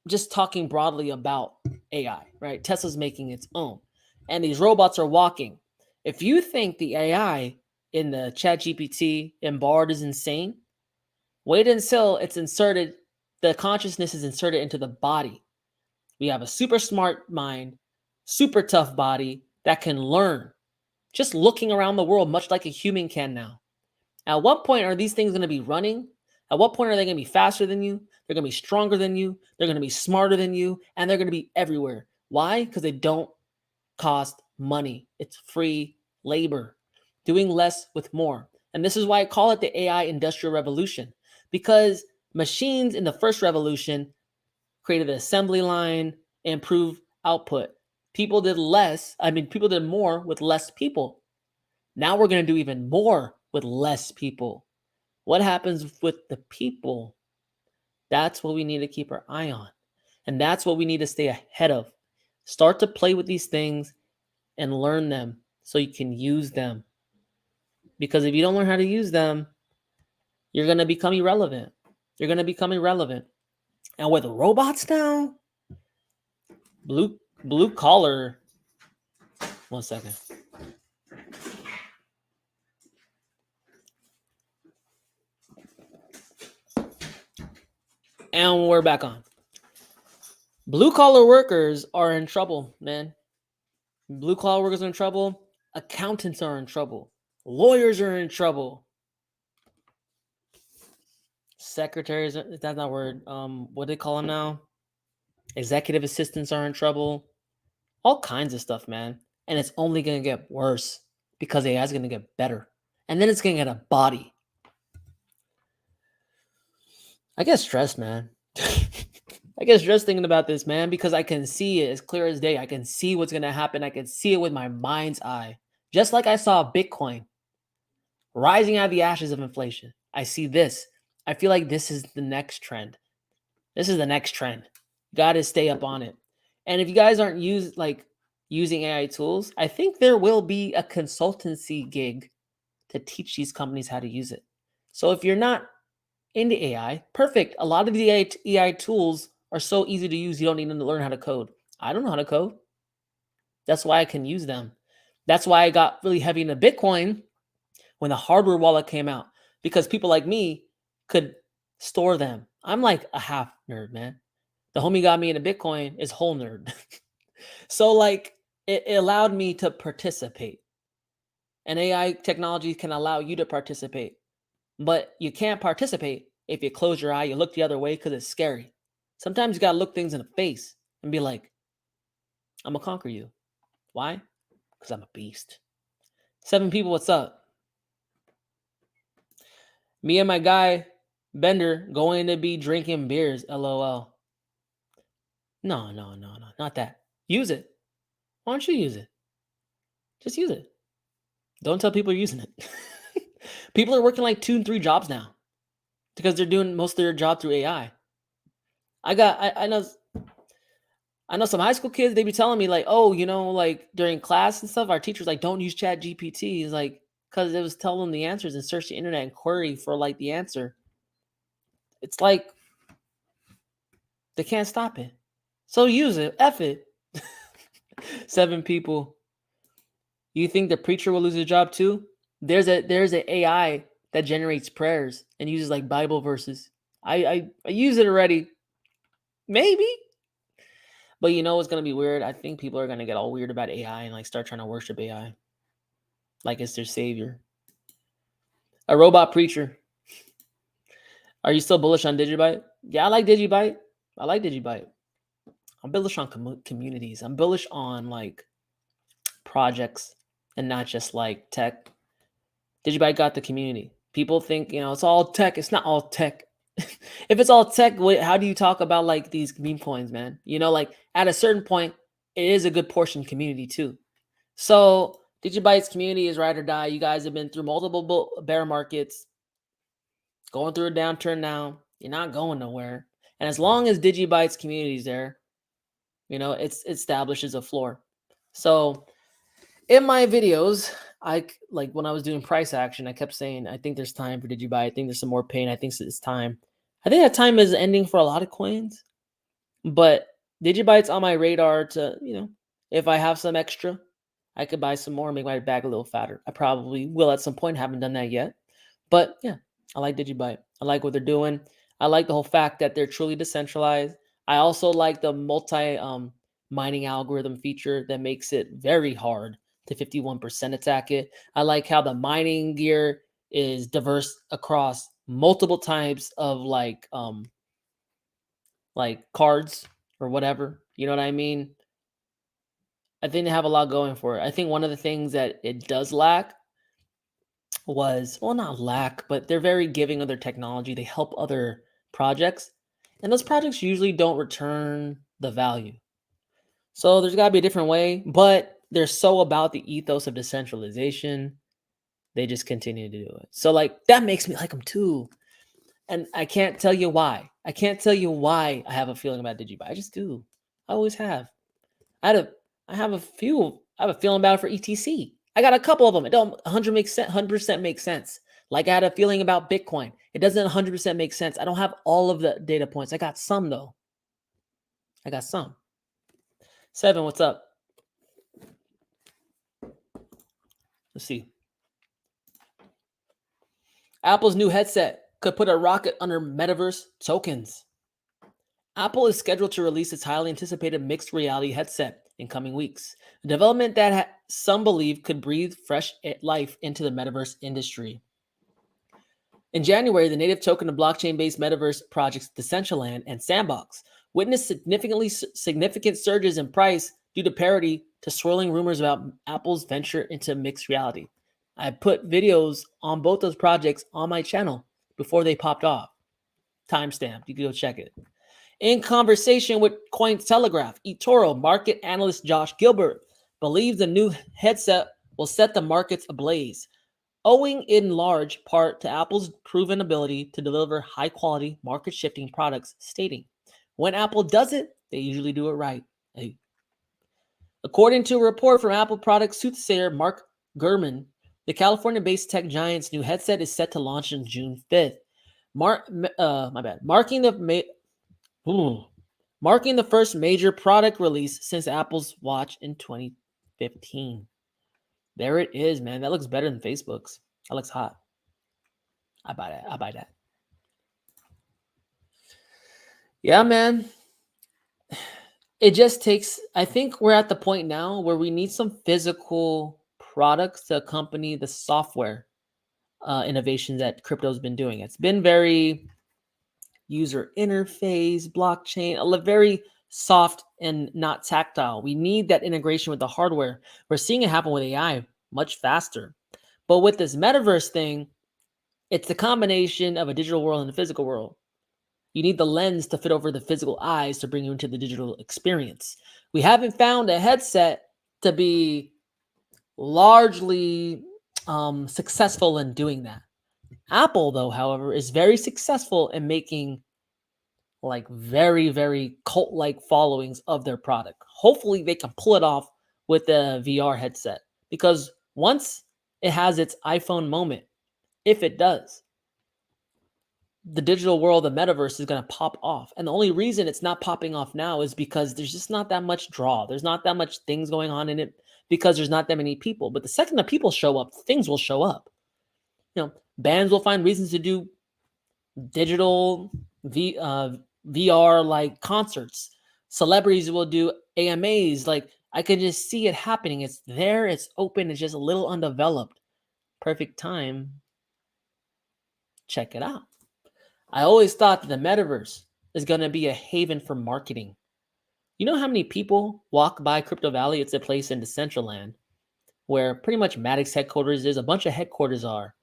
just talking broadly about AI, right? Tesla's making its own, and these robots are walking. If you think the AI in the ChatGPT and Bard is insane, wait until it's inserted, the consciousness is inserted into the body. We have a super smart mind, super tough body that can learn, just looking around the world, much like a human can now. At what point are these things going to be running? At what point are they going to be faster than you? They're going to be stronger than you. They're going to be smarter than you. And they're going to be everywhere. Why? Because they don't cost money. It's free labor. Doing less with more. And this is why I call it the AI industrial revolution. Because machines in the first revolution created an assembly line, improved output. People did more with less people. Now we're going to do even more with less people. What happens with the people? That's what we need to keep our eye on. And that's what we need to stay ahead of. Start to play with these things and learn them so you can use them. Because if you don't learn how to use them, you're going to become irrelevant. And with robots now, blue collar. 1 second. And we're back on. Blue collar workers are in trouble, man. Blue collar workers are in trouble. Accountants are in trouble. Lawyers are in trouble. Secretaries, that's not a word. What do they call them now? Executive assistants are in trouble. all kinds of stuff, man. And it's only going to get worse because AI is going to get better. And then it's going to get a body. I get stressed, man. I get stressed thinking about this, man, because I can see it as clear as day. I can see what's going to happen. I can see it with my mind's eye. Just like I saw Bitcoin rising out of the ashes of inflation. I see this. I feel like this is the next trend. This is the next trend. Got to stay up on it. And if you guys aren't using AI tools, I think there will be a consultancy gig to teach these companies how to use it. So if you're not into AI, perfect. A lot of the AI tools are so easy to use, you don't need to learn how to code. I don't know how to code. That's why I can use them. That's why I got really heavy into Bitcoin when the hardware wallet came out, because people like me could store them. I'm like a half nerd, man. The homie got me into Bitcoin is whole nerd. So like it allowed me to participate. And AI technology can allow you to participate. But you can't participate if you close your eye, you look the other way because it's scary. Sometimes you got to look things in the face and be like, I'm going to conquer you. Why? Because I'm a beast. 7 people, what's up? Me and my guy, Bender, going to be drinking beers, LOL. No, not that. Use it. Why don't you use it? Just use it. Don't tell people you're using it. People are working like 2 and 3 jobs now because they're doing most of their job through AI. I know some high school kids, they be telling me like, oh, like during class and stuff, our teachers like, don't use Chat GPT. It's like, because it was telling them the answers and search the internet and query for like the answer. It's like, they can't stop it. So use it. F it. 7 people. You think the preacher will lose his job too? There's an AI that generates prayers and uses like Bible verses. I use it already. Maybe. But you know what's going to be weird? I think people are going to get all weird about AI and like start trying to worship AI. Like it's their savior. A robot preacher. Are you still bullish on Digibyte? Yeah, I like Digibyte. I'm bullish on communities. I'm bullish on like projects and not just like tech. Digibyte got the community. People think, it's all tech. It's not all tech. If it's all tech, how do you talk about like these meme coins, man? Like at a certain point, it is a good portion community too. So Digibyte's community is ride or die. You guys have been through multiple bear markets, going through a downturn now. You're not going nowhere. And as long as Digibyte's community is there, it establishes a floor. So in my videos, when I was doing price action, I kept saying, I think there's time for Digibyte. I think there's some more pain. I think it's time. I think that time is ending for a lot of coins. But Digibyte's on my radar to, if I have some extra, I could buy some more and make my bag a little fatter. I probably will at some point. Haven't done that yet. But yeah, I like Digibyte. I like what they're doing. I like the whole fact that they're truly decentralized. I also like the mining algorithm feature that makes it very hard to 51% attack it. I like how the mining gear is diverse across multiple types of like cards or whatever. You know what I mean? I think they have a lot going for it. I think one of the things that it does lack was, well, not lack, but they're very giving of their technology. They help other projects, and those projects usually don't return the value. So there's got to be a different way, but they're so about the ethos of decentralization. They just continue to do it. So like that makes me like them too. And I can't tell you why. I have a feeling about Digibyte. I just do. I always have. I have a feeling about it for ETC. I got a couple of them. It don't 100% make sense. Like I had a feeling about Bitcoin. It doesn't 100% make sense. I don't have all of the data points. I got some though. I got some. 7, what's up? Let's see. Apple's new headset could put a rocket under metaverse tokens. Apple is scheduled to release its highly anticipated mixed reality headset in coming weeks, a development that some believe could breathe fresh life into the metaverse industry. In January, the native token of blockchain-based metaverse projects Decentraland and Sandbox witnessed significant surges in price due to parody to swirling rumors about Apple's venture into mixed reality. I put videos on both those projects on my channel before they popped off. Timestamp. You can go check it. In conversation with Cointelegraph, eToro market analyst Josh Gilbert believes the new headset will set the markets ablaze, owing in large part to Apple's proven ability to deliver high-quality, market-shifting products, stating, "When Apple does it, they usually do it right." Hey. According to a report from Apple product soothsayer Mark Gurman, the California-based tech giant's new headset is set to launch on June 5th, marking the first major product release since Apple's Watch in 2015. There it is, man. That looks better than Facebook's. That looks hot. I buy that. I buy that. Yeah, man. It just takes, I think we're at the point now where we need some physical products to accompany the software innovations that crypto's been doing. It's been very user interface, blockchain, very soft and not tactile. We need that integration with the hardware. We're seeing it happen with AI much faster. But with this metaverse thing, it's the combination of a digital world and a physical world. You need the lens to fit over the physical eyes to bring you into the digital experience. We haven't found a headset to be largely successful in doing that. Apple, though, however, is very successful in making like very, very cult-like followings of their product. Hopefully they can pull it off with the VR headset, because once it has its iPhone moment, if it does, the digital world, the metaverse, is going to pop off. And the only reason it's not popping off now is because there's just not that much draw. There's not that much things going on in it because there's not that many people. But the second that people show up, things will show up. Bands will find reasons to do digital VR like concerts. Celebrities will do AMAs. Like, I can just see it happening. It's there. It's open. It's just a little undeveloped. Perfect time. Check it out. I always thought that the metaverse is going to be a haven for marketing. You know how many people walk by Crypto Valley? It's a place in Decentraland where pretty much MITX headquarters is. A bunch of headquarters are.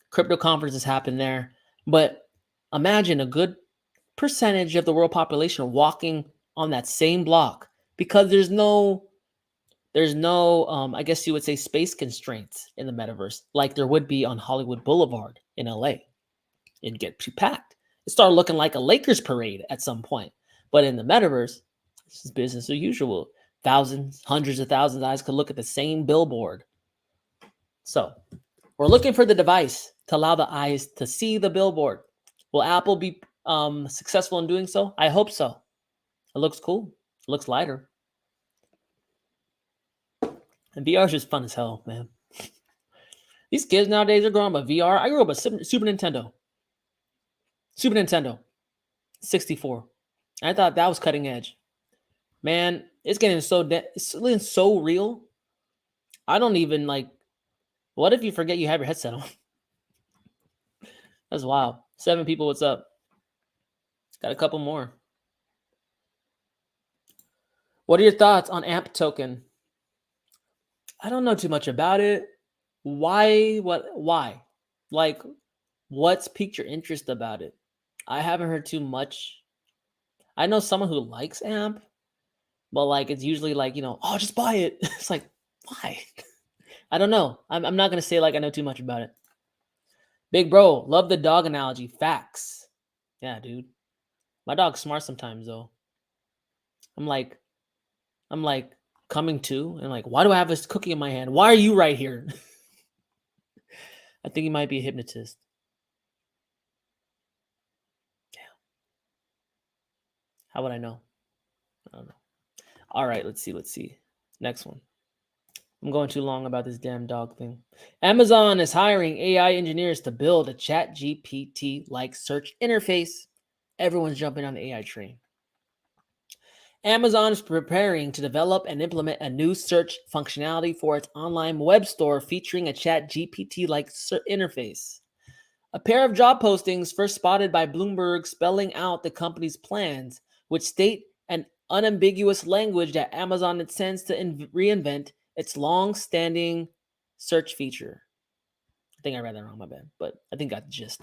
Crypto conferences happen there. But imagine a good percentage of the world population walking on that same block, because there's no I guess you would say, space constraints in the metaverse like there would be on Hollywood Boulevard in LA. It'd get too packed. It started looking like a Lakers parade at some point. But in the metaverse, this is business as usual. Thousands, hundreds of thousands of eyes could look at the same billboard. So we're looking for the device to allow the eyes to see the billboard. Will Apple be successful in doing so? I hope so. It looks cool. It looks lighter. And VR is just fun as hell, man. These kids nowadays are growing up with VR. I grew up with Super Nintendo. 64. I thought that was cutting edge. Man, it's getting so real. I don't even like. What if you forget you have your headset on? That's wild. 7 people, what's up? Got a couple more. What are your thoughts on AMP token? I don't know too much about it. Why? Why? Like, what's piqued your interest about it? I haven't heard too much. I know someone who likes AMP, but like, it's usually like, oh, just buy it. It's like, why? I don't know. I'm not going to say like I know too much about it. Big bro, love the dog analogy. Facts. Yeah, dude. My dog's smart sometimes though. I'm like coming to and like, why do I have this cookie in my hand? Why are you right here? I think he might be a hypnotist. How would I know? I don't know. All right, let's see. Next one. I'm going too long about this damn dog thing. Amazon is hiring AI engineers to build a ChatGPT-like search interface. Everyone's jumping on the AI train. Amazon is preparing to develop and implement a new search functionality for its online web store featuring a ChatGPT-like interface. A pair of job postings first spotted by Bloomberg spelling out the company's plans, which state an unambiguous language that Amazon intends to reinvent its long-standing search feature. I think I read that wrong, my bad, but I think I got the gist.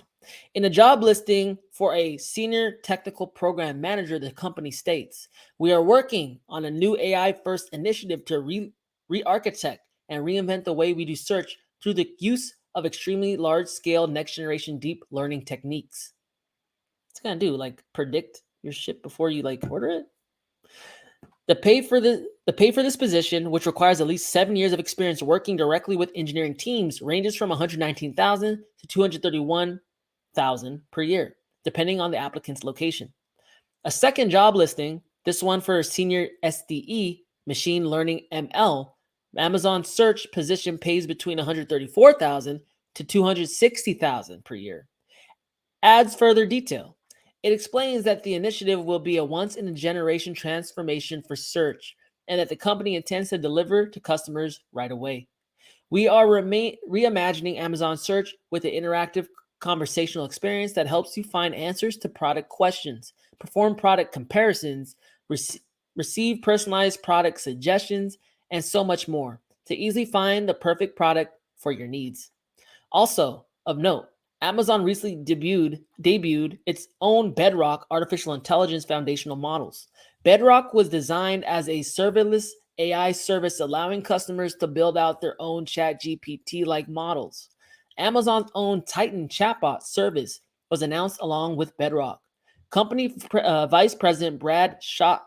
In a job listing for a senior technical program manager, the company states, "We are working on a new AI-first initiative to re-architect and reinvent the way we do search through the use of extremely large-scale next-generation deep learning techniques." What's it gonna do? Like predict your shit before you like order it? The pay for this position, which requires at least 7 years of experience working directly with engineering teams, ranges from $119,000 to $231,000 per year, depending on the applicant's location. A second job listing, this one for senior SDE, machine learning ML, Amazon search position pays between $134,000 to $260,000 per year. Adds further detail. It explains that the initiative will be a once-in-a-generation transformation for search and that the company intends to deliver to customers right away. We are reimagining Amazon Search with an interactive conversational experience that helps you find answers to product questions, perform product comparisons, receive personalized product suggestions, and so much more to easily find the perfect product for your needs. Also, of note, Amazon recently debuted its own Bedrock artificial intelligence foundational models. Bedrock was designed as a serverless AI service allowing customers to build out their own ChatGPT-like models. Amazon's own Titan chatbot service was announced along with Bedrock. Company Vice President Brad Saha?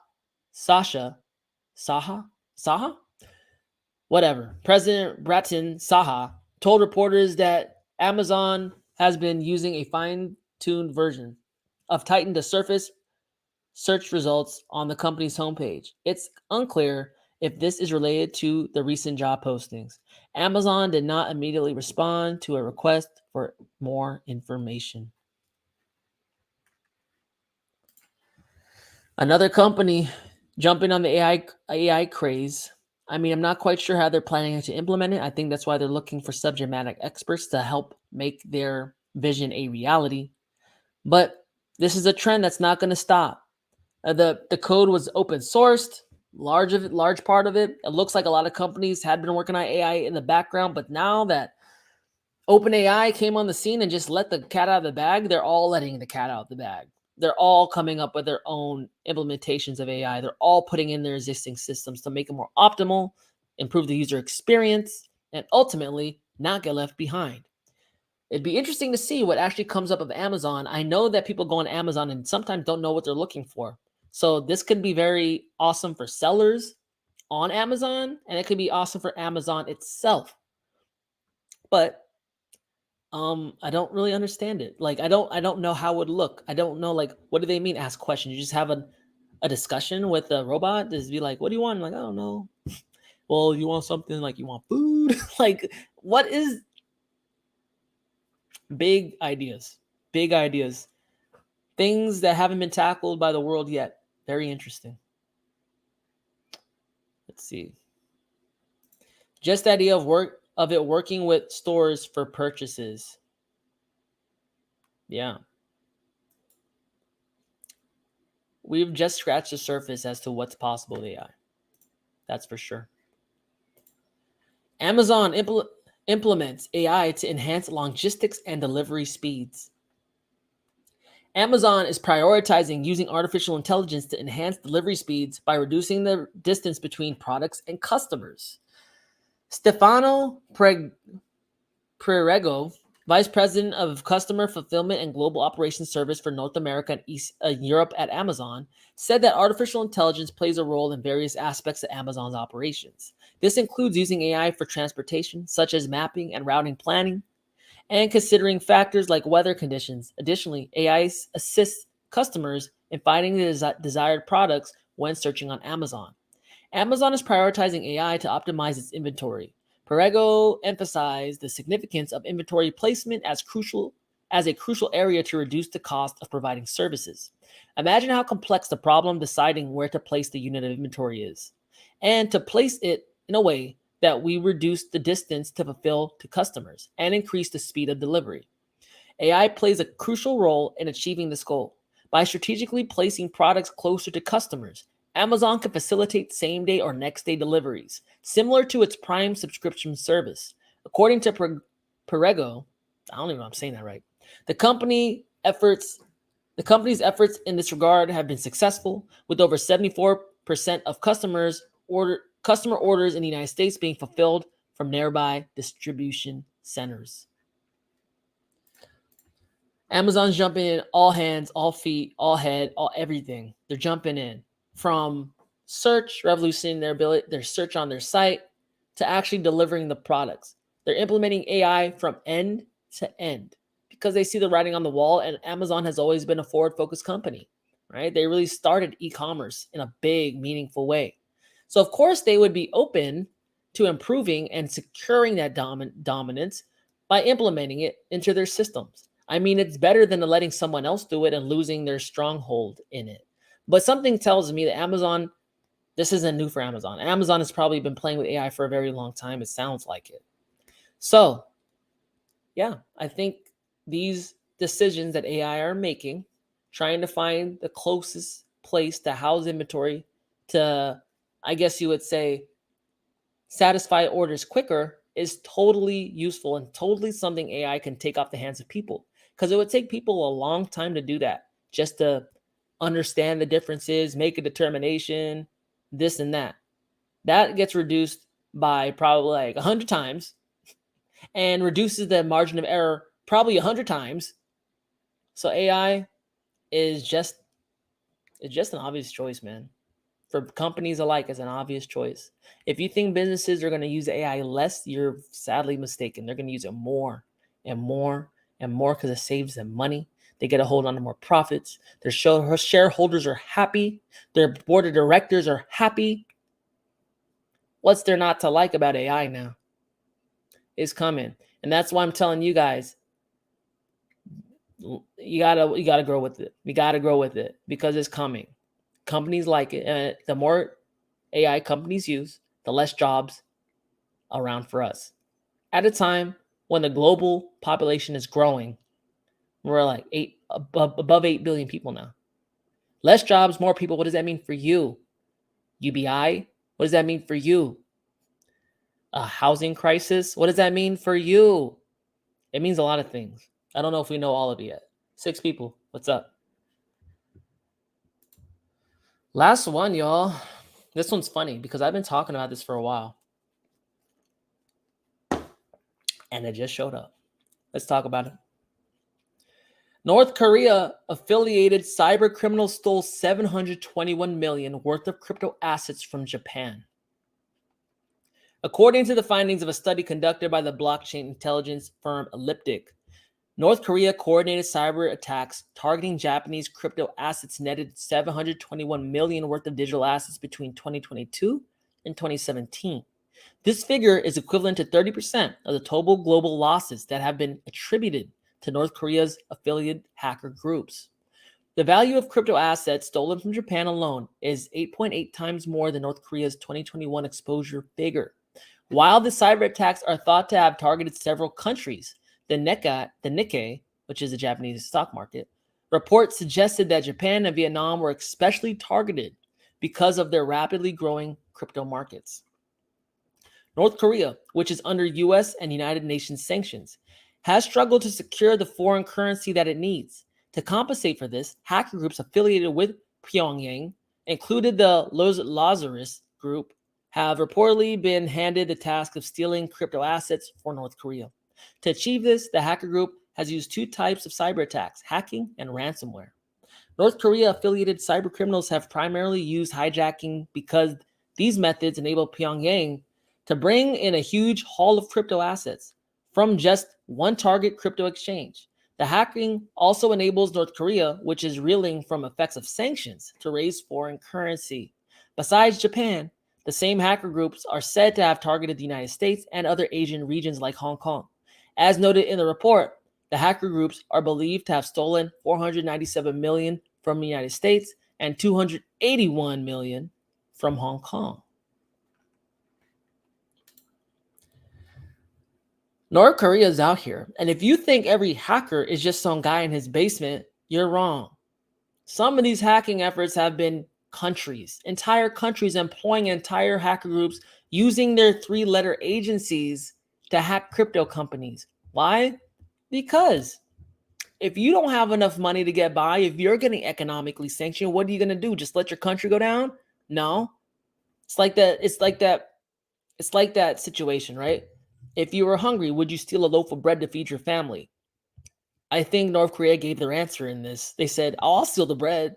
President Bratin Saha told reporters that Amazon has been using a fine-tuned version of Titan to surface search results on the company's homepage. It's unclear if this is related to the recent job postings. Amazon did not immediately respond to a request for more information. Another company jumping on the AI craze. I mean, I'm not quite sure how they're planning to implement it. I think that's why they're looking for subject matter experts to help make their vision a reality. But this is a trend that's not going to stop. The code was open sourced, large part of it. It looks like a lot of companies had been working on AI in the background, but now that OpenAI came on the scene and just let the cat out of the bag, they're all letting the cat out of the bag. They're all coming up with their own implementations of AI. They're all putting in their existing systems to make it more optimal, improve the user experience, and ultimately not get left behind. It'd be interesting to see what actually comes up of Amazon. I know that people go on Amazon and sometimes don't know what they're looking for. So this could be very awesome for sellers on Amazon, and it could be awesome for Amazon itself. But I don't really understand it. Like, I don't know how it would look. I don't know, like, what do they mean? Ask questions. You just have a discussion with a robot. Just be like, what do you want? I'm like, I don't know. Well, you want something like you want food? Like, what is big ideas? Big ideas. Things that haven't been tackled by the world yet. Very interesting. Let's see. Just the idea of it working with stores for purchases. Yeah. We've just scratched the surface as to what's possible with AI. That's for sure. Amazon implements AI to enhance logistics and delivery speeds. Amazon is prioritizing using artificial intelligence to enhance delivery speeds by reducing the distance between products and customers. Stefano Prerego, Vice President of Customer Fulfillment and Global Operations Service for North America and Europe at Amazon, said that artificial intelligence plays a role in various aspects of Amazon's operations. This includes using AI for transportation, such as mapping and routing planning, and considering factors like weather conditions. Additionally, AI assists customers in finding the desired products when searching on Amazon. Amazon is prioritizing AI to optimize its inventory. Perego emphasized the significance of inventory placement as a crucial area to reduce the cost of providing services. Imagine how complex the problem deciding where to place the unit of inventory is, and to place it in a way that we reduce the distance to fulfill to customers and increase the speed of delivery. AI plays a crucial role in achieving this goal. By strategically placing products closer to customers, Amazon can facilitate same-day or next-day deliveries, similar to its Prime subscription service. According to Perego, I don't even know if I'm saying that right. The company's efforts in this regard have been successful, with over 74% of customer orders in the United States being fulfilled from nearby distribution centers. Amazon's jumping in all hands, all feet, all head, all everything. They're jumping in from search, revolutioning their search on their site, to actually delivering the products. They're implementing AI from end to end because they see the writing on the wall, and Amazon has always been a forward-focused company, right? They really started e-commerce in a big, meaningful way. So of course they would be open to improving and securing that dominance by implementing it into their systems. I mean, it's better than letting someone else do it and losing their stronghold in it. But something tells me that Amazon, this isn't new for Amazon. Amazon has probably been playing with AI for a very long time. It sounds like it. So, yeah, I think these decisions that AI are making, trying to find the closest place to house inventory to, I guess you would say, satisfy orders quicker, is totally useful and totally something AI can take off the hands of people. Because it would take people a long time to do that, just to understand the differences, make a determination, this and that. That gets reduced by probably like 100 times and reduces the margin of error probably 100 times. So AI is just an obvious choice, man. For companies alike, it's an obvious choice. If you think businesses are going to use AI less, you're sadly mistaken. They're going to use it more and more and more because it saves them money. They get a hold on more profits. Their shareholders are happy. Their board of directors are happy. What's there not to like about AI now? It's coming. And that's why I'm telling you guys, you gotta grow with it. You gotta grow with it because it's coming. Companies like it. And the more AI companies use, the less jobs around for us. At a time when the global population is growing, we're like above 8 billion people now. Less jobs, more people. What does that mean for you? UBI? What does that mean for you? A housing crisis? What does that mean for you? It means a lot of things. I don't know if we know all of it yet. 6 people. What's up? Last one, y'all. This one's funny because I've been talking about this for a while. And it just showed up. Let's talk about it. North Korea affiliated cyber criminals stole $721 million worth of crypto assets from Japan. According to the findings of a study conducted by the blockchain intelligence firm Elliptic, North Korea coordinated cyber attacks targeting Japanese crypto assets netted $721 million worth of digital assets between 2022 and 2017. This figure is equivalent to 30% of the total global losses that have been attributed to North Korea's affiliated hacker groups. The value of crypto assets stolen from Japan alone is 8.8 times more than North Korea's 2021 exposure figure. While the cyber attacks are thought to have targeted several countries, the Nikkei, which is the Japanese stock market, report suggested that Japan and Vietnam were especially targeted because of their rapidly growing crypto markets. North Korea, which is under US and United Nations sanctions, has struggled to secure the foreign currency that it needs. To compensate for this, hacker groups affiliated with Pyongyang, including the Lazarus Group, have reportedly been handed the task of stealing crypto assets for North Korea. To achieve this, the hacker group has used 2 types of cyber attacks, hacking and ransomware. North Korea-affiliated cyber criminals have primarily used hijacking because these methods enable Pyongyang to bring in a huge haul of crypto assets from just one target crypto exchange. The hacking also enables North Korea, which is reeling from effects of sanctions, to raise foreign currency. Besides Japan, the same hacker groups are said to have targeted the United States and other Asian regions like Hong Kong. As noted in the report, the hacker groups are believed to have stolen $497 million from the United States and $281 million from Hong Kong. North Korea is out here, and if you think every hacker is just some guy in his basement, you're wrong. Some of these hacking efforts have been countries employing entire hacker groups using their 3-letter agencies to hack crypto companies. Why? Because if you don't have enough money to get by, if you're getting economically sanctioned, what are you going to do? Just let your country go down? No. It's like that situation, right? If you were hungry, would you steal a loaf of bread to feed your family? I think North Korea gave their answer in this. They said, "Oh, I'll steal the bread.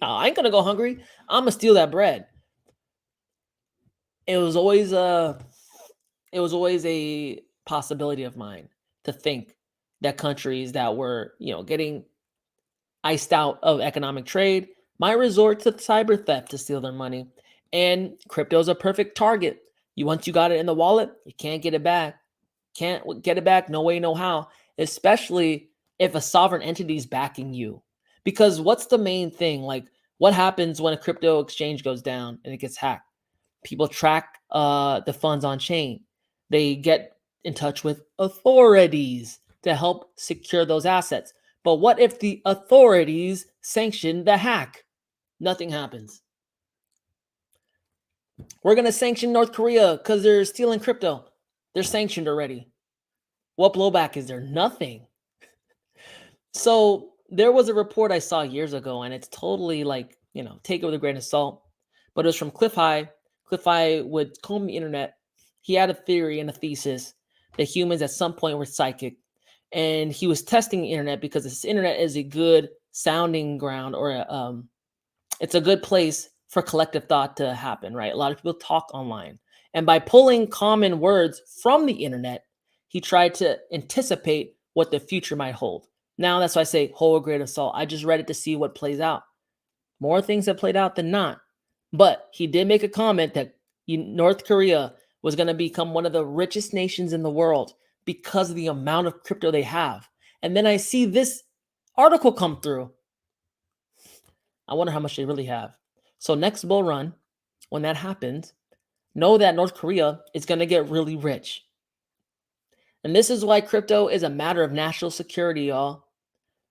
I ain't going to go hungry. I'm going to steal that bread." It was always a possibility of mine to think that countries that were, getting iced out of economic trade might resort to cyber theft to steal their money. And crypto is a perfect target. Once you got it in the wallet, you can't get it back. Can't get it back, no way, no how, especially if a sovereign entity is backing you. Because what's the main thing? Like, what happens when a crypto exchange goes down and it gets hacked? People track the funds on chain. They get in touch with authorities to help secure those assets. But what if the authorities sanction the hack? Nothing happens. We're going to sanction North Korea because they're stealing crypto. They're sanctioned already. What blowback is there? Nothing. So there was a report I saw years ago, and it's totally like, take it with a grain of salt. But it was from Cliff High. Cliff High would comb the internet. He had a theory and a thesis that humans at some point were psychic. And he was testing the internet because this internet is a good sounding ground, or it's a good place for collective thought to happen, right? A lot of people talk online. And by pulling common words from the internet, he tried to anticipate what the future might hold. Now, that's why I say hold a grain of salt. I just read it to see what plays out. More things have played out than not. But he did make a comment that North Korea was going to become one of the richest nations in the world because of the amount of crypto they have. And then I see this article come through. I wonder how much they really have. So next bull run, when that happens, know that North Korea is going to get really rich. And this is why crypto is a matter of national security, y'all.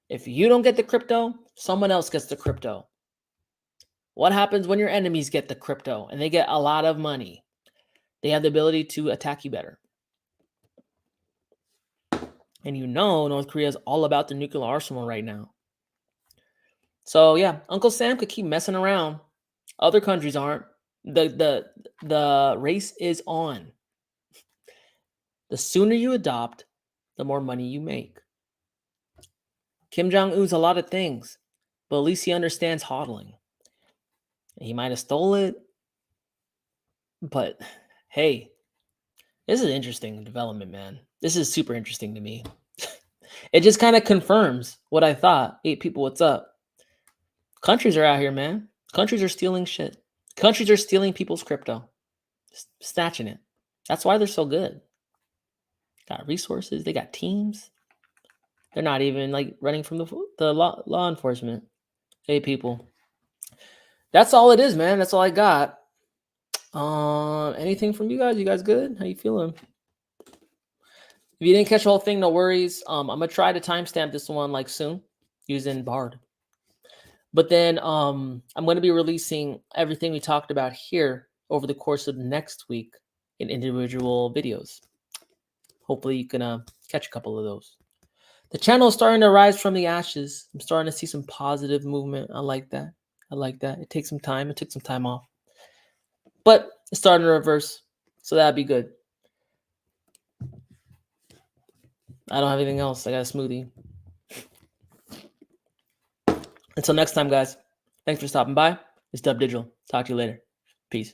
If you don't get the crypto, someone else gets the crypto. What happens when your enemies get the crypto and they get a lot of money? They have the ability to attack you better. And North Korea is all about the nuclear arsenal right now. So yeah, Uncle Sam could keep messing around. Other countries aren't. The race is on. The sooner you adopt, the more money you make. Kim Jong-un's a lot of things, but at least he understands hodling. He might have stole it, but hey, this is an interesting development, man. This is super interesting to me. It just kind of confirms what I thought. Hey, people, what's up? Countries are out here, man. Countries are stealing shit. Countries are stealing people's crypto, snatching it. That's why they're so good. Got resources. They got teams. They're not even like running from the law enforcement. Hey, people. That's all it is, man. That's all I got. Anything from you guys? You guys good? How you feeling? If you didn't catch the whole thing, no worries. I'm gonna try to timestamp this one like soon using Bard. But then I'm going to be releasing everything we talked about here over the course of next week in individual videos. Hopefully you can catch a couple of those. The channel is starting to rise from the ashes. I'm starting to see some positive movement. I like that. It takes some time. It took some time off. But it's starting to reverse. So that'd be good. I don't have anything else. I got a smoothie. Until next time, guys. Thanks for stopping by. It's DubDigital. Talk to you later. Peace.